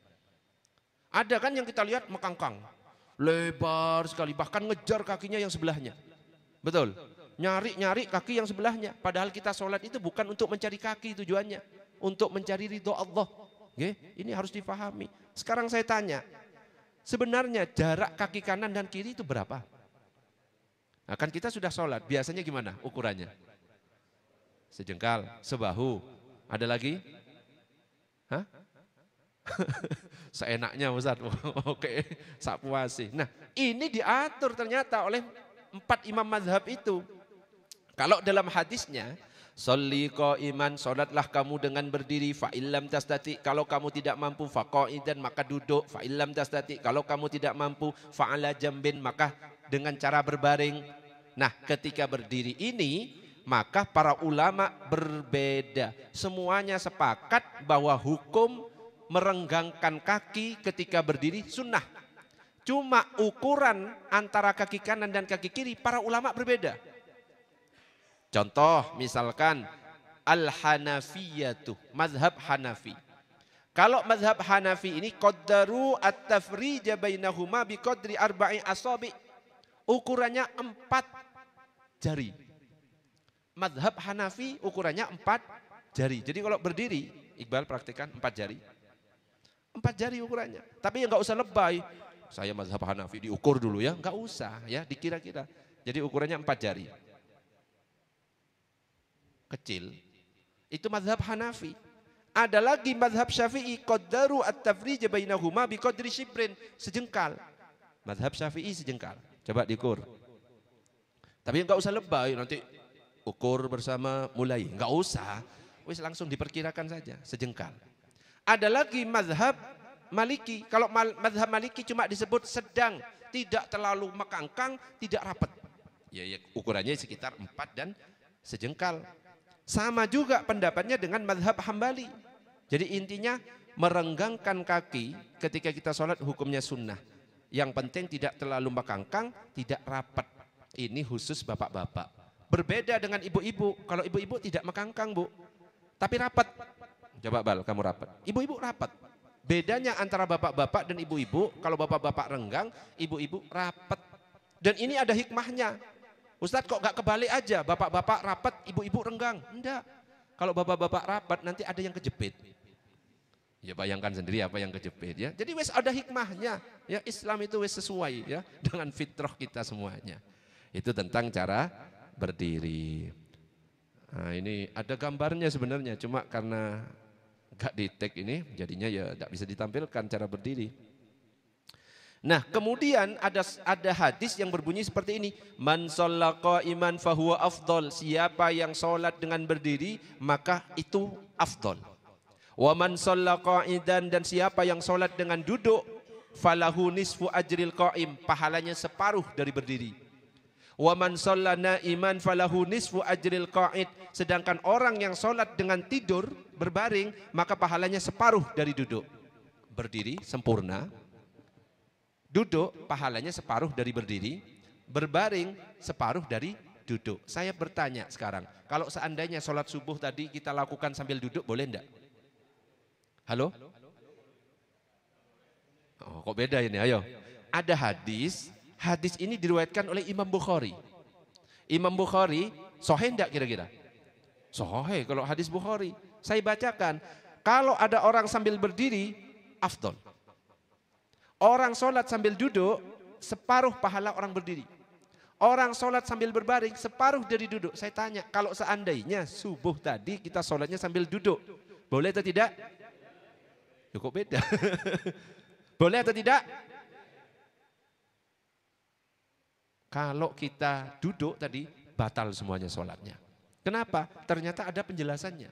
Ada kan yang kita lihat mekangkang, lebar sekali, bahkan ngejar kakinya yang sebelahnya. Betul? Nyari-nyari kaki yang sebelahnya. Padahal kita sholat itu bukan untuk mencari kaki tujuannya, untuk mencari ridho Allah. Ini harus dipahami. Sekarang saya tanya, sebenarnya jarak kaki kanan dan kiri itu berapa? Nah, kan kita sudah sholat, biasanya gimana ukurannya? Sejengkal, sebahu. Ada lagi? Hah? Seenaknya Ustaz. Oke, sapuasi. Nah, ini diatur ternyata oleh 4 imam mazhab itu. Kalau dalam hadisnya, sholli qa'iman, sholatlah kamu dengan berdiri, fa illam tastati, kalau kamu tidak mampu fa qa'idan, maka duduk, fa illam tastati, kalau kamu tidak mampu fa ala jambin, maka dengan cara berbaring. Nah, ketika berdiri ini maka para ulama berbeda. Semuanya sepakat bahwa hukum merenggangkan kaki ketika berdiri sunnah. Cuma ukuran antara kaki kanan dan kaki kiri para ulama berbeda. Contoh misalkan Al-Hanafiyatu, mazhab Hanafi. Kalau mazhab Hanafi ini qaddaru at-tafrija bainahuma biqadri arba'i asabi. Ukurannya 4 jari. Mazhab Hanafi ukurannya 4 jari. Jadi kalau berdiri, Iqbal praktikan 4 jari. 4 jari ukurannya. Tapi ya enggak usah lebay. Saya mazhab Hanafi diukur dulu ya, enggak usah ya, dikira-kira. Jadi ukurannya 4 jari. Kecil. Itu mazhab Hanafi. Ada lagi mazhab Syafi'i, qaddaru at-tafrij bainahuma biqadri shibrin, sejengkal. Mazhab Syafi'i sejengkal. Coba diukur. Tapi enggak usah lebay, nanti ukur bersama mulai. Enggak usah. Wis langsung diperkirakan saja, sejengkal. Ada lagi mazhab Maliki. Kalau mazhab Maliki cuma disebut sedang, tidak terlalu mekangkang, tidak rapat. Ya, ukurannya sekitar 4 dan sejengkal. Sama juga pendapatnya dengan mazhab Hambali. Jadi intinya merenggangkan kaki ketika kita sholat hukumnya sunnah. Yang penting tidak terlalu mekangkang, tidak rapat. Ini khusus bapak-bapak. Berbeda dengan ibu-ibu. Kalau ibu-ibu tidak mekangkang, Bu. Tapi rapat. Coba Bal, kamu rapat. Ibu-ibu rapat. Bedanya antara bapak-bapak dan ibu-ibu, kalau bapak-bapak renggang, ibu-ibu rapat. Dan ini ada hikmahnya. Ustadz kok gak kebalik aja, bapak-bapak rapat, ibu-ibu renggang. Enggak. Kalau bapak-bapak rapat nanti ada yang kejepit. Ya bayangkan sendiri apa yang kejepit ya. Jadi wes ada hikmahnya. Ya Islam itu wes sesuai ya dengan fitrah kita semuanya. Itu tentang cara berdiri. Nah, ini ada gambarnya sebenarnya, cuma karena gak di tag ini jadinya ya tidak bisa ditampilkan cara berdiri. Nah kemudian ada hadis yang berbunyi seperti ini, man shalla qa'iman fahuwa afdol, siapa yang sholat dengan berdiri maka itu afdol. Wa man shalla qa'idan, dan siapa yang sholat dengan duduk falahu nisfu ajril qa'im, pahalanya separuh dari berdiri. Wa man shalla na'iman falahu nisfu ajril qa'id, sedangkan orang yang sholat dengan tidur berbaring maka pahalanya separuh dari duduk. Berdiri sempurna, duduk pahalanya separuh dari berdiri, berbaring separuh dari duduk. Saya bertanya sekarang, kalau seandainya sholat subuh tadi kita lakukan sambil duduk boleh enggak? Halo? Oh, kok beda ini? Ayo. Ada hadis ini diriwayatkan oleh Imam Bukhari. Imam Bukhari, sahih enggak kira-kira? Sahih kalau hadis Bukhari. Saya bacakan, kalau ada orang sambil berdiri, afdol. Orang sholat sambil duduk, separuh pahala orang berdiri. Orang sholat sambil berbaring, separuh dari duduk. Saya tanya, kalau seandainya subuh tadi kita sholatnya sambil duduk, boleh atau tidak? Kok beda? Boleh atau tidak? Kalau kita duduk tadi, batal semuanya sholatnya. Kenapa? Ternyata ada penjelasannya.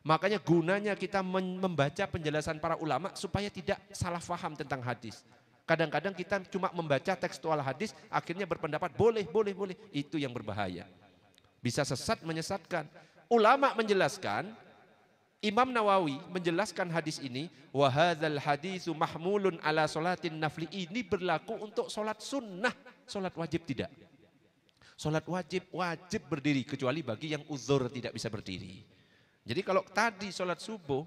Makanya gunanya kita membaca penjelasan para ulama supaya tidak salah faham tentang hadis. Kadang-kadang kita cuma membaca tekstual hadis, akhirnya berpendapat boleh. Itu yang berbahaya. Bisa sesat, menyesatkan. Ulama menjelaskan, Imam Nawawi menjelaskan hadis ini, wa hadzal haditsu mahmulun ala sholatin nafli, ini berlaku untuk sholat sunnah, sholat wajib tidak. Sholat wajib berdiri kecuali bagi yang uzur tidak bisa berdiri. Jadi kalau tadi sholat subuh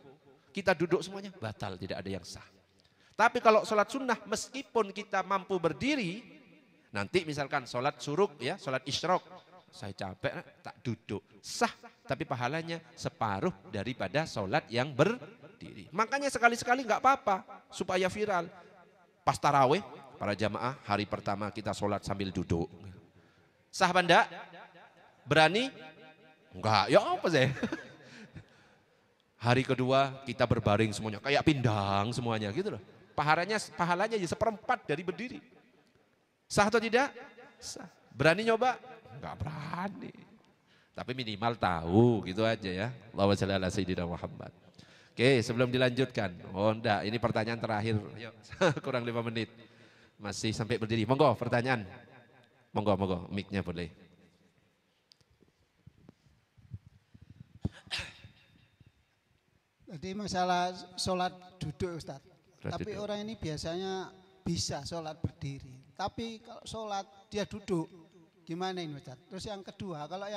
kita duduk semuanya batal, tidak ada yang sah. Tapi kalau sholat sunnah meskipun kita mampu berdiri, nanti misalkan sholat suruk ya, sholat isyraq, saya capek tak duduk, sah, tapi pahalanya separuh daripada sholat yang berdiri. Makanya sekali-sekali nggak apa-apa supaya viral. Pas tarawih, para jamaah hari pertama kita sholat sambil duduk. Sah benda? Berani? Enggak, ya apa sih? Hari kedua kita berbaring semuanya, kayak pindang semuanya gitu loh. Pahalanya ya seperempat dari berdiri. Sah atau tidak? Sah. Berani nyoba? Enggak berani. Tapi minimal tahu gitu aja ya. Allahumma shalli ala sayyidina Muhammad. Oke, sebelum dilanjutkan. Oh enggak, ini pertanyaan terakhir. Yuk, kurang 5 menit. Masih sampai berdiri. Monggo pertanyaan. Monggo, mic-nya boleh. Jadi masalah sholat duduk Ustaz. Sholat Tapi duduk. orang ini biasanya bisa sholat berdiri. Tapi kalau sholat dia duduk, gimana ini Ustaz? Terus yang kedua, kalau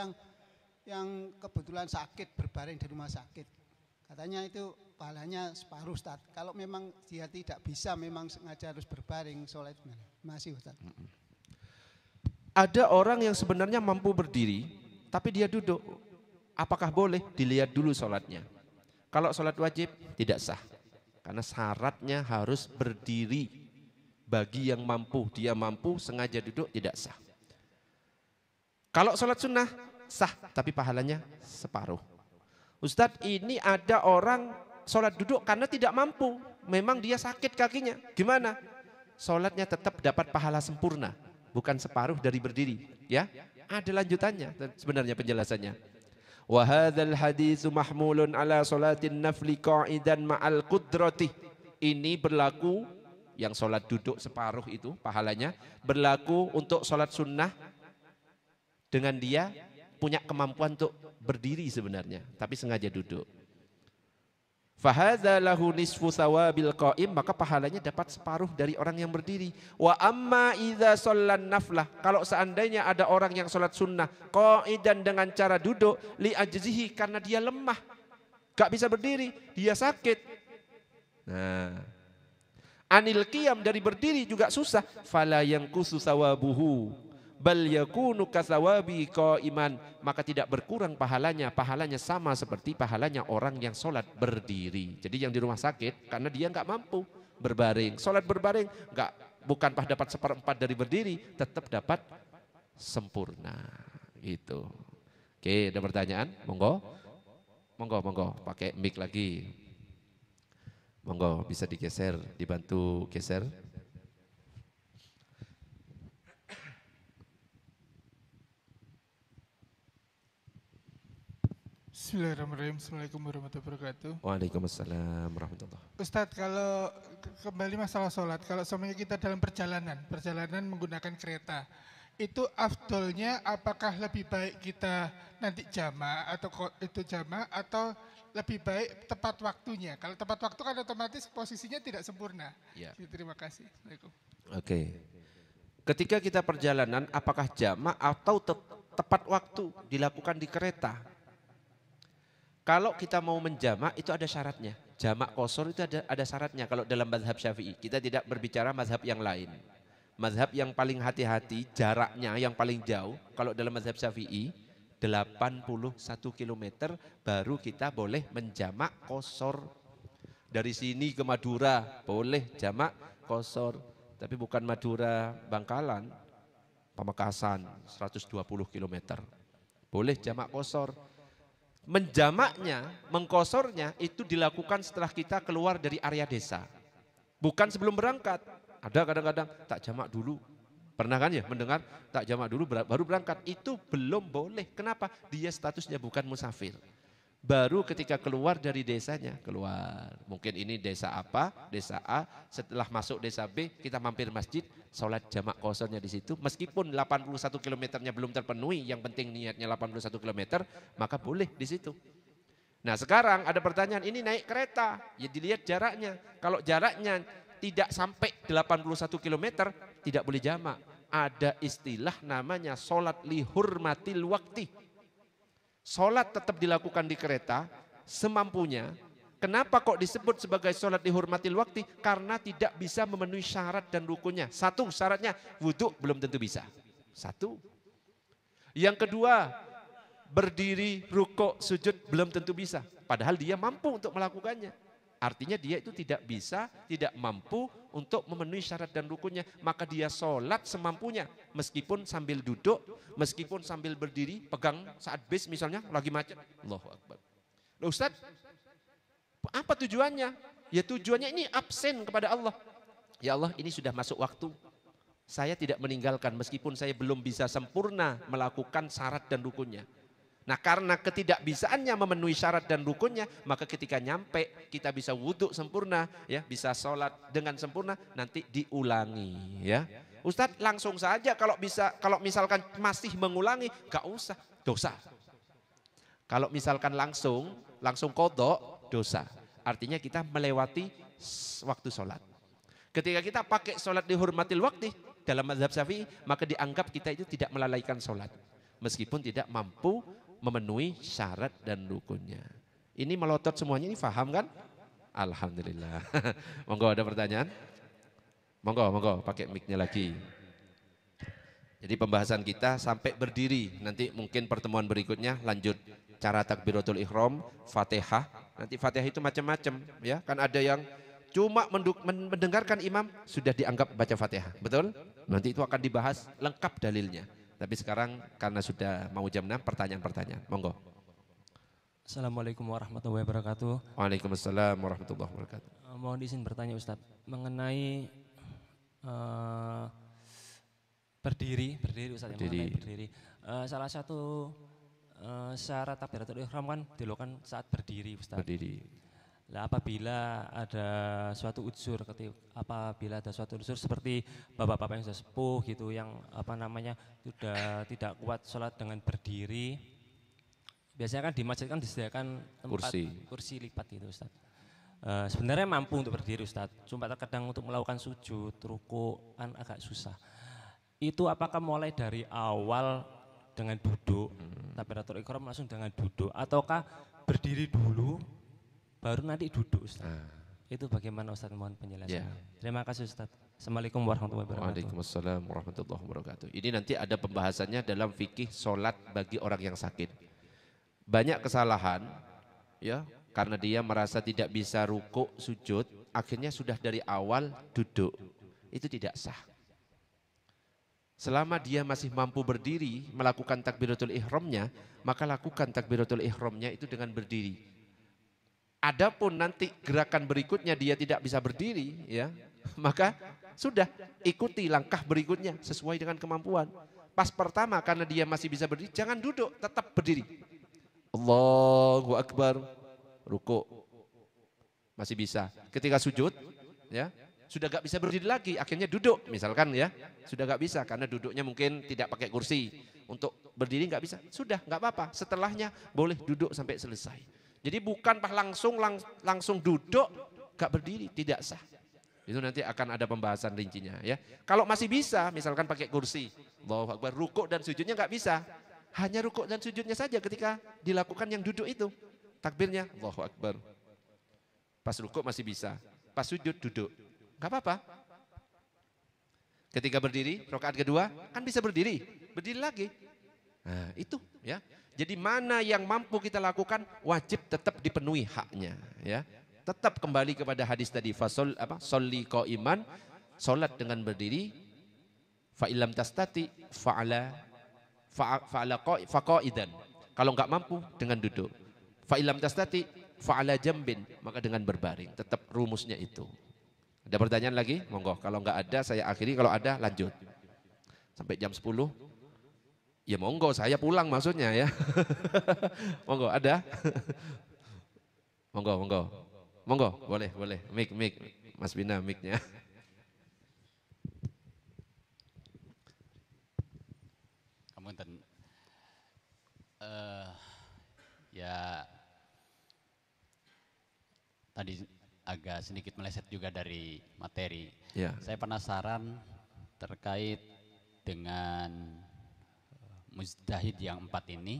yang kebetulan sakit berbaring di rumah sakit, katanya itu pahalanya separuh Ustaz. Kalau memang dia tidak bisa, memang sengaja harus berbaring sholat gimana? Masih Ustaz. Ada orang yang sebenarnya mampu berdiri, tapi dia duduk. Apakah boleh? Dilihat dulu sholatnya. Kalau sholat wajib tidak sah. Karena syaratnya harus berdiri. Bagi yang mampu, dia mampu sengaja duduk tidak sah. Kalau sholat sunnah sah, tapi pahalanya separuh. Ustadz, ini ada orang sholat duduk karena tidak mampu. Memang dia sakit kakinya. Gimana? Sholatnya tetap dapat pahala sempurna. Bukan separuh dari berdiri. Ya, ada lanjutannya sebenarnya penjelasannya. Wa hadzal haditsu mahmulun ala salatin nafli qa'idan ma'al qudrati. Ini berlaku yang sholat duduk separuh itu pahalanya berlaku untuk sholat sunnah dengan dia punya kemampuan untuk berdiri sebenarnya tapi sengaja duduk. Fahadza lahu nisfu thawabil qa'im, maka pahalanya dapat separuh dari orang yang berdiri. Wa amma idza shallan naflah, kalau seandainya ada orang yang sholat sunnah qa'idan dengan cara duduk li ajzihi, karena dia lemah, gak bisa berdiri, dia sakit. Nah, anil qiyam, dari berdiri juga susah, fala yanqusu thawabuhu bal yakunu kathawabi qa'iman, maka tidak berkurang pahalanya, pahalanya sama seperti pahalanya orang yang sholat berdiri. Jadi yang di rumah sakit karena dia nggak mampu berbaring, sholat berbaring bukan dapat seperempat dari berdiri, tetap dapat sempurna. Itu. Oke, ada pertanyaan? Monggo, monggo, pakai mic lagi. Monggo, bisa digeser, dibantu geser. Bismillahirrahmanirrahim. Assalamualaikum warahmatullahi wabarakatuh. Waalaikumsalam warahmatullahi. Ustadz, kalau kembali masalah sholat, kalau semuanya kita dalam perjalanan menggunakan kereta, itu afdolnya apakah lebih baik kita nanti jama atau lebih baik tepat waktunya? Kalau tepat waktu kan otomatis posisinya tidak sempurna. Ya. Terima kasih. Assalamualaikum. Oke. Ketika kita perjalanan, apakah jama atau tepat waktu dilakukan di kereta? Kalau kita mau menjamak itu ada syaratnya. Jamak qashar itu ada syaratnya kalau dalam mazhab Syafi'i. Kita tidak berbicara mazhab yang lain. Mazhab yang paling hati-hati jaraknya yang paling jauh kalau dalam mazhab Syafi'i 81 km baru kita boleh menjamak qashar. Dari sini ke Madura boleh jamak qashar, tapi bukan Madura Bangkalan, Pamekasan 120 km. Boleh jamak qashar. Menjamaknya, mengkosornya itu dilakukan setelah kita keluar dari area desa. Bukan sebelum berangkat. Ada kadang-kadang tak jamak dulu. Pernah kan ya mendengar tak jamak dulu baru berangkat. Itu belum boleh. Kenapa? Dia statusnya bukan musafir. Baru ketika keluar dari desanya, keluar. Mungkin ini desa apa, desa A. Setelah masuk desa B, kita mampir masjid, sholat jamak qasharnya di situ. Meskipun 81 kilometernya belum terpenuhi, yang penting niatnya 81 kilometer, maka boleh di situ. Nah sekarang ada pertanyaan, ini naik kereta, ya dilihat jaraknya. Kalau jaraknya tidak sampai 81 kilometer, tidak boleh jamak. Ada istilah namanya sholat lihurmatil wakti. Sholat tetap dilakukan di kereta semampunya. Kenapa kok disebut sebagai sholat dihormatil waktu? Karena tidak bisa memenuhi syarat dan rukunnya. Satu syaratnya wudhu belum tentu bisa. Satu. Yang kedua berdiri, rukuk, sujud belum tentu bisa. Padahal dia mampu untuk melakukannya. Artinya dia itu tidak bisa, tidak mampu untuk memenuhi syarat dan rukunnya. Maka dia sholat semampunya. Meskipun sambil duduk, meskipun sambil berdiri, pegang saat bis misalnya, lagi macet. Allahu Akbar. Loh Ustaz, apa tujuannya? Ya tujuannya ini absen kepada Allah. Ya Allah, ini sudah masuk waktu. Saya tidak meninggalkan meskipun saya belum bisa sempurna melakukan syarat dan rukunnya. Nah karena ketidakbisaannya memenuhi syarat dan rukunnya, maka ketika nyampe kita bisa wudhu sempurna, ya bisa sholat dengan sempurna, nanti diulangi. Ya, Ustadz langsung saja kalau misalkan masih mengulangi, gak usah, dosa. Kalau misalkan langsung kodok, dosa. artinya kita melewati waktu sholat. Ketika kita pakai sholat dihormatil waktu dalam mazhab Syafi'i, maka dianggap kita itu tidak melalaikan sholat. Meskipun tidak mampu memenuhi syarat dan rukunnya. Ini melotot semuanya, ini paham kan? Alhamdulillah. Monggo ada pertanyaan? Monggo pakai mic-nya lagi. Jadi pembahasan kita sampai berdiri. Nanti mungkin pertemuan berikutnya lanjut cara takbiratul ihram, Fatihah. Nanti Fatihah itu macam-macam ya. Kan ada yang cuma mendengarkan imam sudah dianggap baca Fatihah. Betul? Nanti itu akan dibahas lengkap dalilnya. Tapi sekarang karena sudah mau jam 6, pertanyaan-pertanyaan. Monggo. Assalamualaikum warahmatullahi wabarakatuh. Waalaikumsalam warahmatullahi wabarakatuh. Mohon izin bertanya Ustadz mengenai berdiri Ustadz. Mengenai berdiri. Salah satu syarat takbiratul ihram kan dilakukan saat berdiri Ustadz. Berdiri. Nah, apabila ada suatu udzur seperti bapak-bapak yang sudah sepuh gitu yang sudah tidak kuat sholat dengan berdiri, biasanya kan di masjid kan disediakan tempat kursi lipat gitu Ustaz. Sebenarnya mampu untuk berdiri Ustaz, cuma terkadang untuk melakukan sujud, ruku kan agak susah. Itu apakah mulai dari awal dengan duduk, takbiratul ihram langsung dengan duduk, ataukah berdiri dulu baru nanti duduk Ustaz. Itu bagaimana Ustaz, mohon penjelasannya. Terima kasih Ustaz. Assalamualaikum warahmatullahi wabarakatuh. Waalaikumsalam warahmatullahi wabarakatuh. Ini nanti ada pembahasannya dalam fikih sholat bagi orang yang sakit. Banyak kesalahan ya karena dia merasa tidak bisa ruku sujud, akhirnya sudah dari awal duduk. Itu tidak sah. Selama dia masih mampu berdiri melakukan takbiratul ihramnya, maka lakukan takbiratul ihramnya itu dengan berdiri. Adapun nanti gerakan berikutnya dia tidak bisa berdiri, ya, maka sudah ikuti langkah berikutnya sesuai dengan kemampuan. Pas pertama karena dia masih bisa berdiri, jangan duduk, tetap berdiri. Allahu Akbar, ruku, masih bisa. Ketika sujud, ya, sudah gak bisa berdiri lagi, akhirnya duduk, misalkan ya, sudah gak bisa karena duduknya mungkin tidak pakai kursi, untuk berdiri gak bisa, sudah gak apa-apa. Setelahnya boleh duduk sampai selesai. Jadi bukan pas langsung duduk gak berdiri, tidak sah. Itu nanti akan ada pembahasan rincinya ya. Kalau masih bisa, misalkan pakai kursi, Allahu Akbar, rukuk dan sujudnya gak bisa. Hanya rukuk dan sujudnya saja ketika dilakukan yang duduk itu. Takbirnya Allahu Akbar. Pas rukuk masih bisa, pas sujud duduk. Gak apa-apa. Ketika berdiri, rakaat kedua kan bisa berdiri lagi. Nah itu ya. Jadi mana yang mampu kita lakukan wajib tetap dipenuhi haknya ya. Tetap kembali kepada hadis tadi sholli qaiman, salat dengan berdiri, fa illam tastati fa'ala faqaidan. Kalau enggak mampu dengan duduk. Fa illam tastati fa'ala jambin, maka dengan berbaring. Tetap rumusnya itu. Ada pertanyaan lagi? Monggo. Kalau enggak ada saya akhiri, kalau ada lanjut. Sampai jam 10. Ya monggo, saya pulang maksudnya ya. Monggo, ada? Monggo, boleh. Mic, Mas Bina, mic-nya. Kamunten. Ya tadi agak sedikit meleset juga dari materi. Ya. Saya penasaran terkait dengan mujtahid yang 4 ini.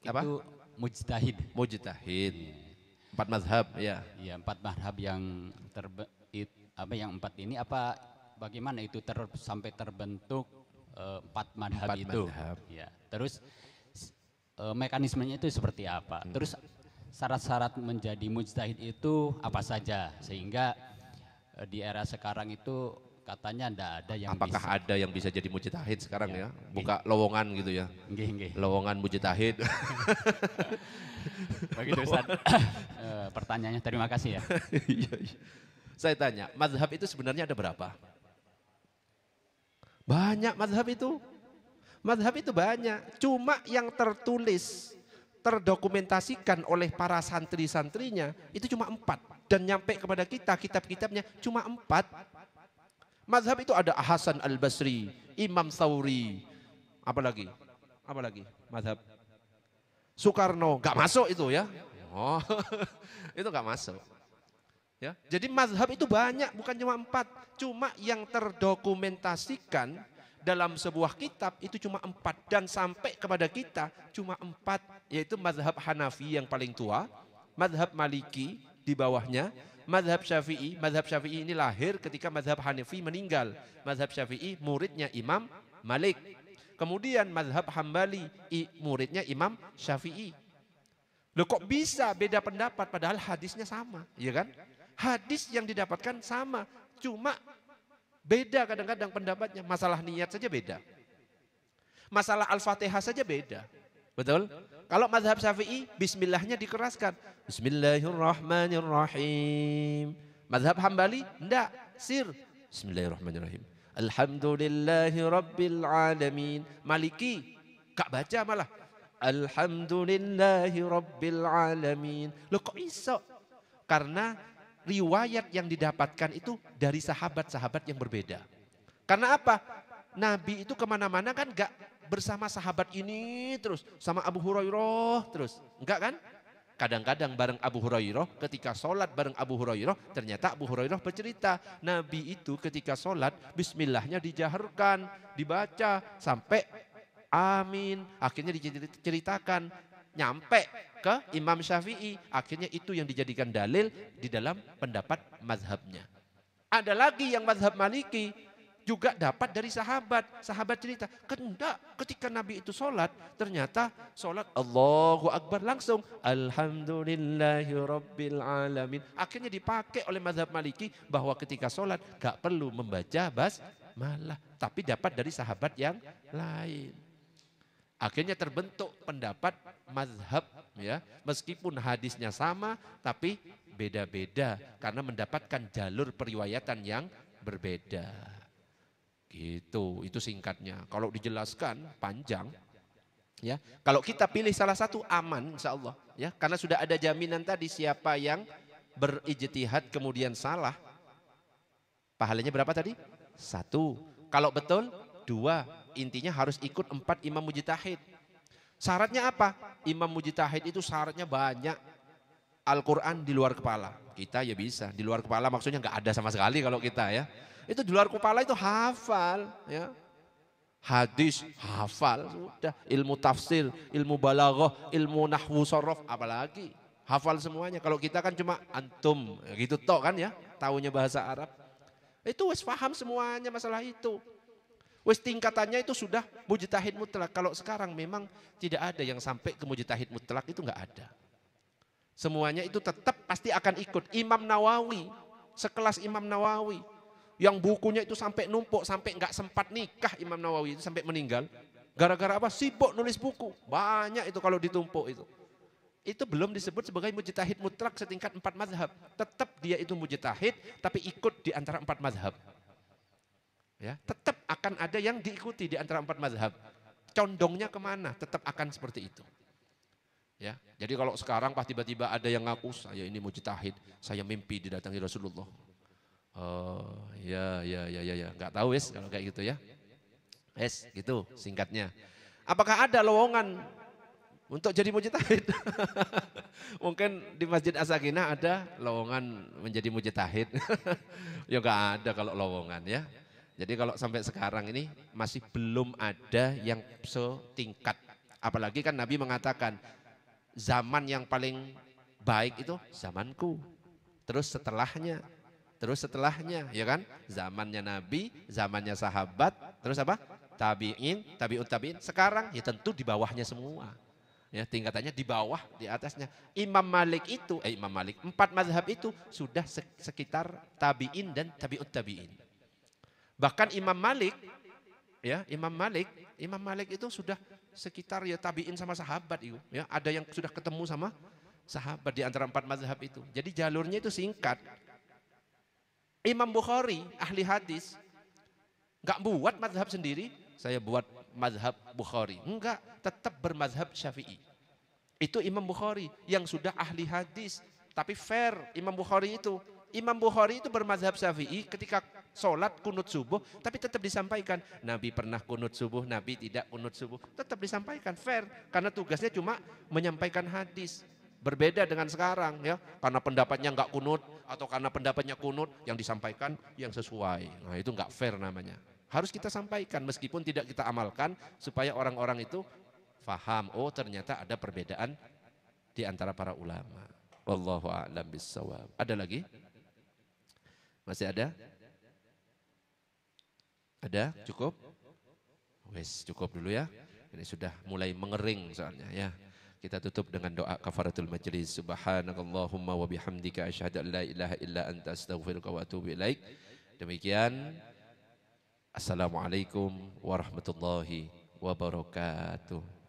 Apa? Itu mujtahid. Mujtahid. 4 mazhab ya. Iya, 4 mazhab yang yang 4 ini apa bagaimana itu sampai terbentuk 4 mazhab itu? Mazhab. Ya. Terus mekanismenya itu seperti apa? Terus syarat-syarat menjadi mujtahid itu apa saja sehingga di era sekarang itu katanya tidak ada yang apakah bisa. ada yang bisa jadi mujtahid sekarang ya? Ya, Buka lowongan gitu ya. Nggih. Lowongan mujtahid. Begitu Ustaz. Pertanyaannya terima kasih ya. Iya. Saya tanya, mazhab itu sebenarnya ada berapa? Banyak mazhab itu. Mazhab itu banyak. Cuma yang tertulis, terdokumentasikan oleh para santri-santrinya itu cuma 4. Dan nyampe kepada kita, kitab-kitabnya cuma 4. Mazhab itu ada Hasan Al-Basri, Imam Thawri, apa lagi? Mazhab Soekarno, gak masuk itu ya. Oh, itu gak masuk. Ya, jadi mazhab itu banyak, bukan cuma 4. Cuma yang terdokumentasikan dalam sebuah kitab itu cuma 4. Dan sampai kepada kita cuma 4, yaitu mazhab Hanafi yang paling tua, mazhab Maliki di bawahnya, mazhab Syafi'i. Mazhab Syafi'i ini lahir ketika mazhab Hanafi meninggal. Mazhab Syafi'i muridnya Imam Malik. Kemudian mazhab Hambali muridnya Imam Syafi'i. Loh kok bisa beda pendapat padahal hadisnya sama, ya kan? Hadis yang didapatkan sama, cuma beda kadang-kadang pendapatnya. Masalah niat saja beda. Masalah Al-Fatihah saja beda. Betul? Kalau mazhab Syafi'i, bismillahnya dikeraskan. Bismillahirrahmanirrahim. Mazhab Hambali, enggak, sir. Bismillahirrahmanirrahim. Alhamdulillahi Rabbil Alamin. Maliki, gak baca malah. Alhamdulillahi Rabbil Alamin. Loh kok iso? Karena riwayat yang didapatkan itu dari sahabat-sahabat yang berbeda. Karena apa? Nabi itu kemana-mana kan gak bersama sahabat ini terus. Sama Abu Hurairah terus. Enggak kan? Kadang-kadang bareng Abu Hurairah, ketika sholat bareng Abu Hurairah, ternyata Abu Hurairah bercerita. Nabi itu ketika sholat, bismillahnya dijaharkan, dibaca sampai amin. Akhirnya diceritakan, nyampe ke Imam Syafi'i. Akhirnya itu yang dijadikan dalil di dalam pendapat mazhabnya. Ada lagi yang mazhab Maliki juga dapat dari sahabat. Sahabat cerita, enggak, ketika Nabi itu sholat, ternyata sholat Allahu Akbar langsung. Alhamdulillahi Rabbil Alamin. Akhirnya dipakai oleh mazhab Maliki bahwa ketika sholat gak perlu membaca basmalah. Tapi dapat dari sahabat yang lain. Akhirnya terbentuk pendapat mazhab, ya, meskipun hadisnya sama tapi beda-beda karena mendapatkan jalur periwayatan yang berbeda. Gitu, itu singkatnya. Kalau dijelaskan panjang, ya. Kalau kita pilih salah satu aman, insya Allah, ya, karena sudah ada jaminan tadi siapa yang berijtihad kemudian salah, pahalanya berapa tadi? 1. Kalau betul 2. Intinya harus ikut 4 imam mujtahid. Syaratnya apa? Imam mujtahid itu syaratnya banyak. Al-Quran di luar kepala. Kita ya bisa. Di luar kepala maksudnya nggak ada sama sekali kalau kita, ya. Itu di luar kepala itu hafal, ya. Hadis hafal, sudah. Ilmu tafsir, ilmu balaghah, ilmu nahwu sorof, apalagi hafal semuanya. Kalau kita kan cuma antum, gitu toh kan, ya. Taunya bahasa Arab. Itu wis paham semuanya masalah itu. Wis tingkatannya itu sudah mujtahid mutlak. Kalau sekarang memang tidak ada yang sampai ke mujtahid mutlak, itu enggak ada. Semuanya itu tetap pasti akan ikut. Imam Nawawi, sekelas Imam Nawawi, yang bukunya itu sampai numpuk, sampai enggak sempat nikah Imam Nawawi itu sampai meninggal. Gara-gara apa? Sibuk nulis buku. Banyak itu kalau ditumpuk itu. Itu belum disebut sebagai mujtahid mutlak setingkat 4 mazhab. Tetap dia itu mujtahid, tapi ikut di antara 4 mazhab. Ya, tetap akan ada yang diikuti di antara 4 mazhab. Condongnya kemana? Tetap akan seperti itu. Ya, jadi kalau sekarang pas tiba-tiba ada yang ngaku saya ini mujtahid, saya mimpi didatangi Rasulullah. Oh, ya, nggak tahu wes kalau kayak gitu, ya. Es, gitu singkatnya. Apakah ada lowongan untuk jadi mujtahid? Mungkin di Masjid As-Sakinah ada lowongan menjadi mujtahid. Ya nggak ada kalau lowongan, ya. Jadi kalau sampai sekarang ini masih belum ada yang setingkat. Apalagi kan Nabi mengatakan zaman yang paling baik itu zamanku. Terus setelahnya, ya kan? Zamannya Nabi, zamannya sahabat, terus apa? Tabi'in, tabi'ut tabi'in. Sekarang ya tentu di bawahnya semua. Ya, tingkatannya di bawah, di atasnya. Imam Malik, 4 mazhab itu sudah sekitar tabi'in dan tabi'ut tabi'in. Bahkan Imam Malik, ya, Imam Malik itu sudah sekitar ya tabi'in sama sahabat itu, ya. Ada yang sudah ketemu sama sahabat di antara 4 mazhab itu. Jadi jalurnya itu singkat. Imam Bukhari, ahli hadis, enggak buat mazhab sendiri, saya buat mazhab Bukhari. Enggak, tetap bermazhab Syafi'i. Itu Imam Bukhari yang sudah ahli hadis, tapi fair Imam Bukhari itu. Imam Bukhari itu bermazhab Syafi'i ketika sholat kunut subuh, tapi tetap disampaikan. Nabi pernah kunut subuh, Nabi tidak kunut subuh. Tetap disampaikan, fair. Karena tugasnya cuma menyampaikan hadis. Berbeda dengan sekarang ya, karena pendapatnya enggak kunut atau karena pendapatnya kunut yang disampaikan yang sesuai. Nah, itu enggak fair namanya. Harus kita sampaikan meskipun tidak kita amalkan supaya orang-orang itu faham, oh ternyata ada perbedaan di antara para ulama. Wallahu a'lam bissawab. Ada lagi? Masih ada? Ada? Cukup? Wes, cukup dulu ya. Ini sudah mulai mengering soalnya ya. Kita tutup dengan doa kafaratul majlis. Subhanakallahumma wa bihamdika asyhadu an la ilaha illa anta astaghfiruka wa atubu ilaik. Demikian. Assalamualaikum warahmatullahi wabarakatuh.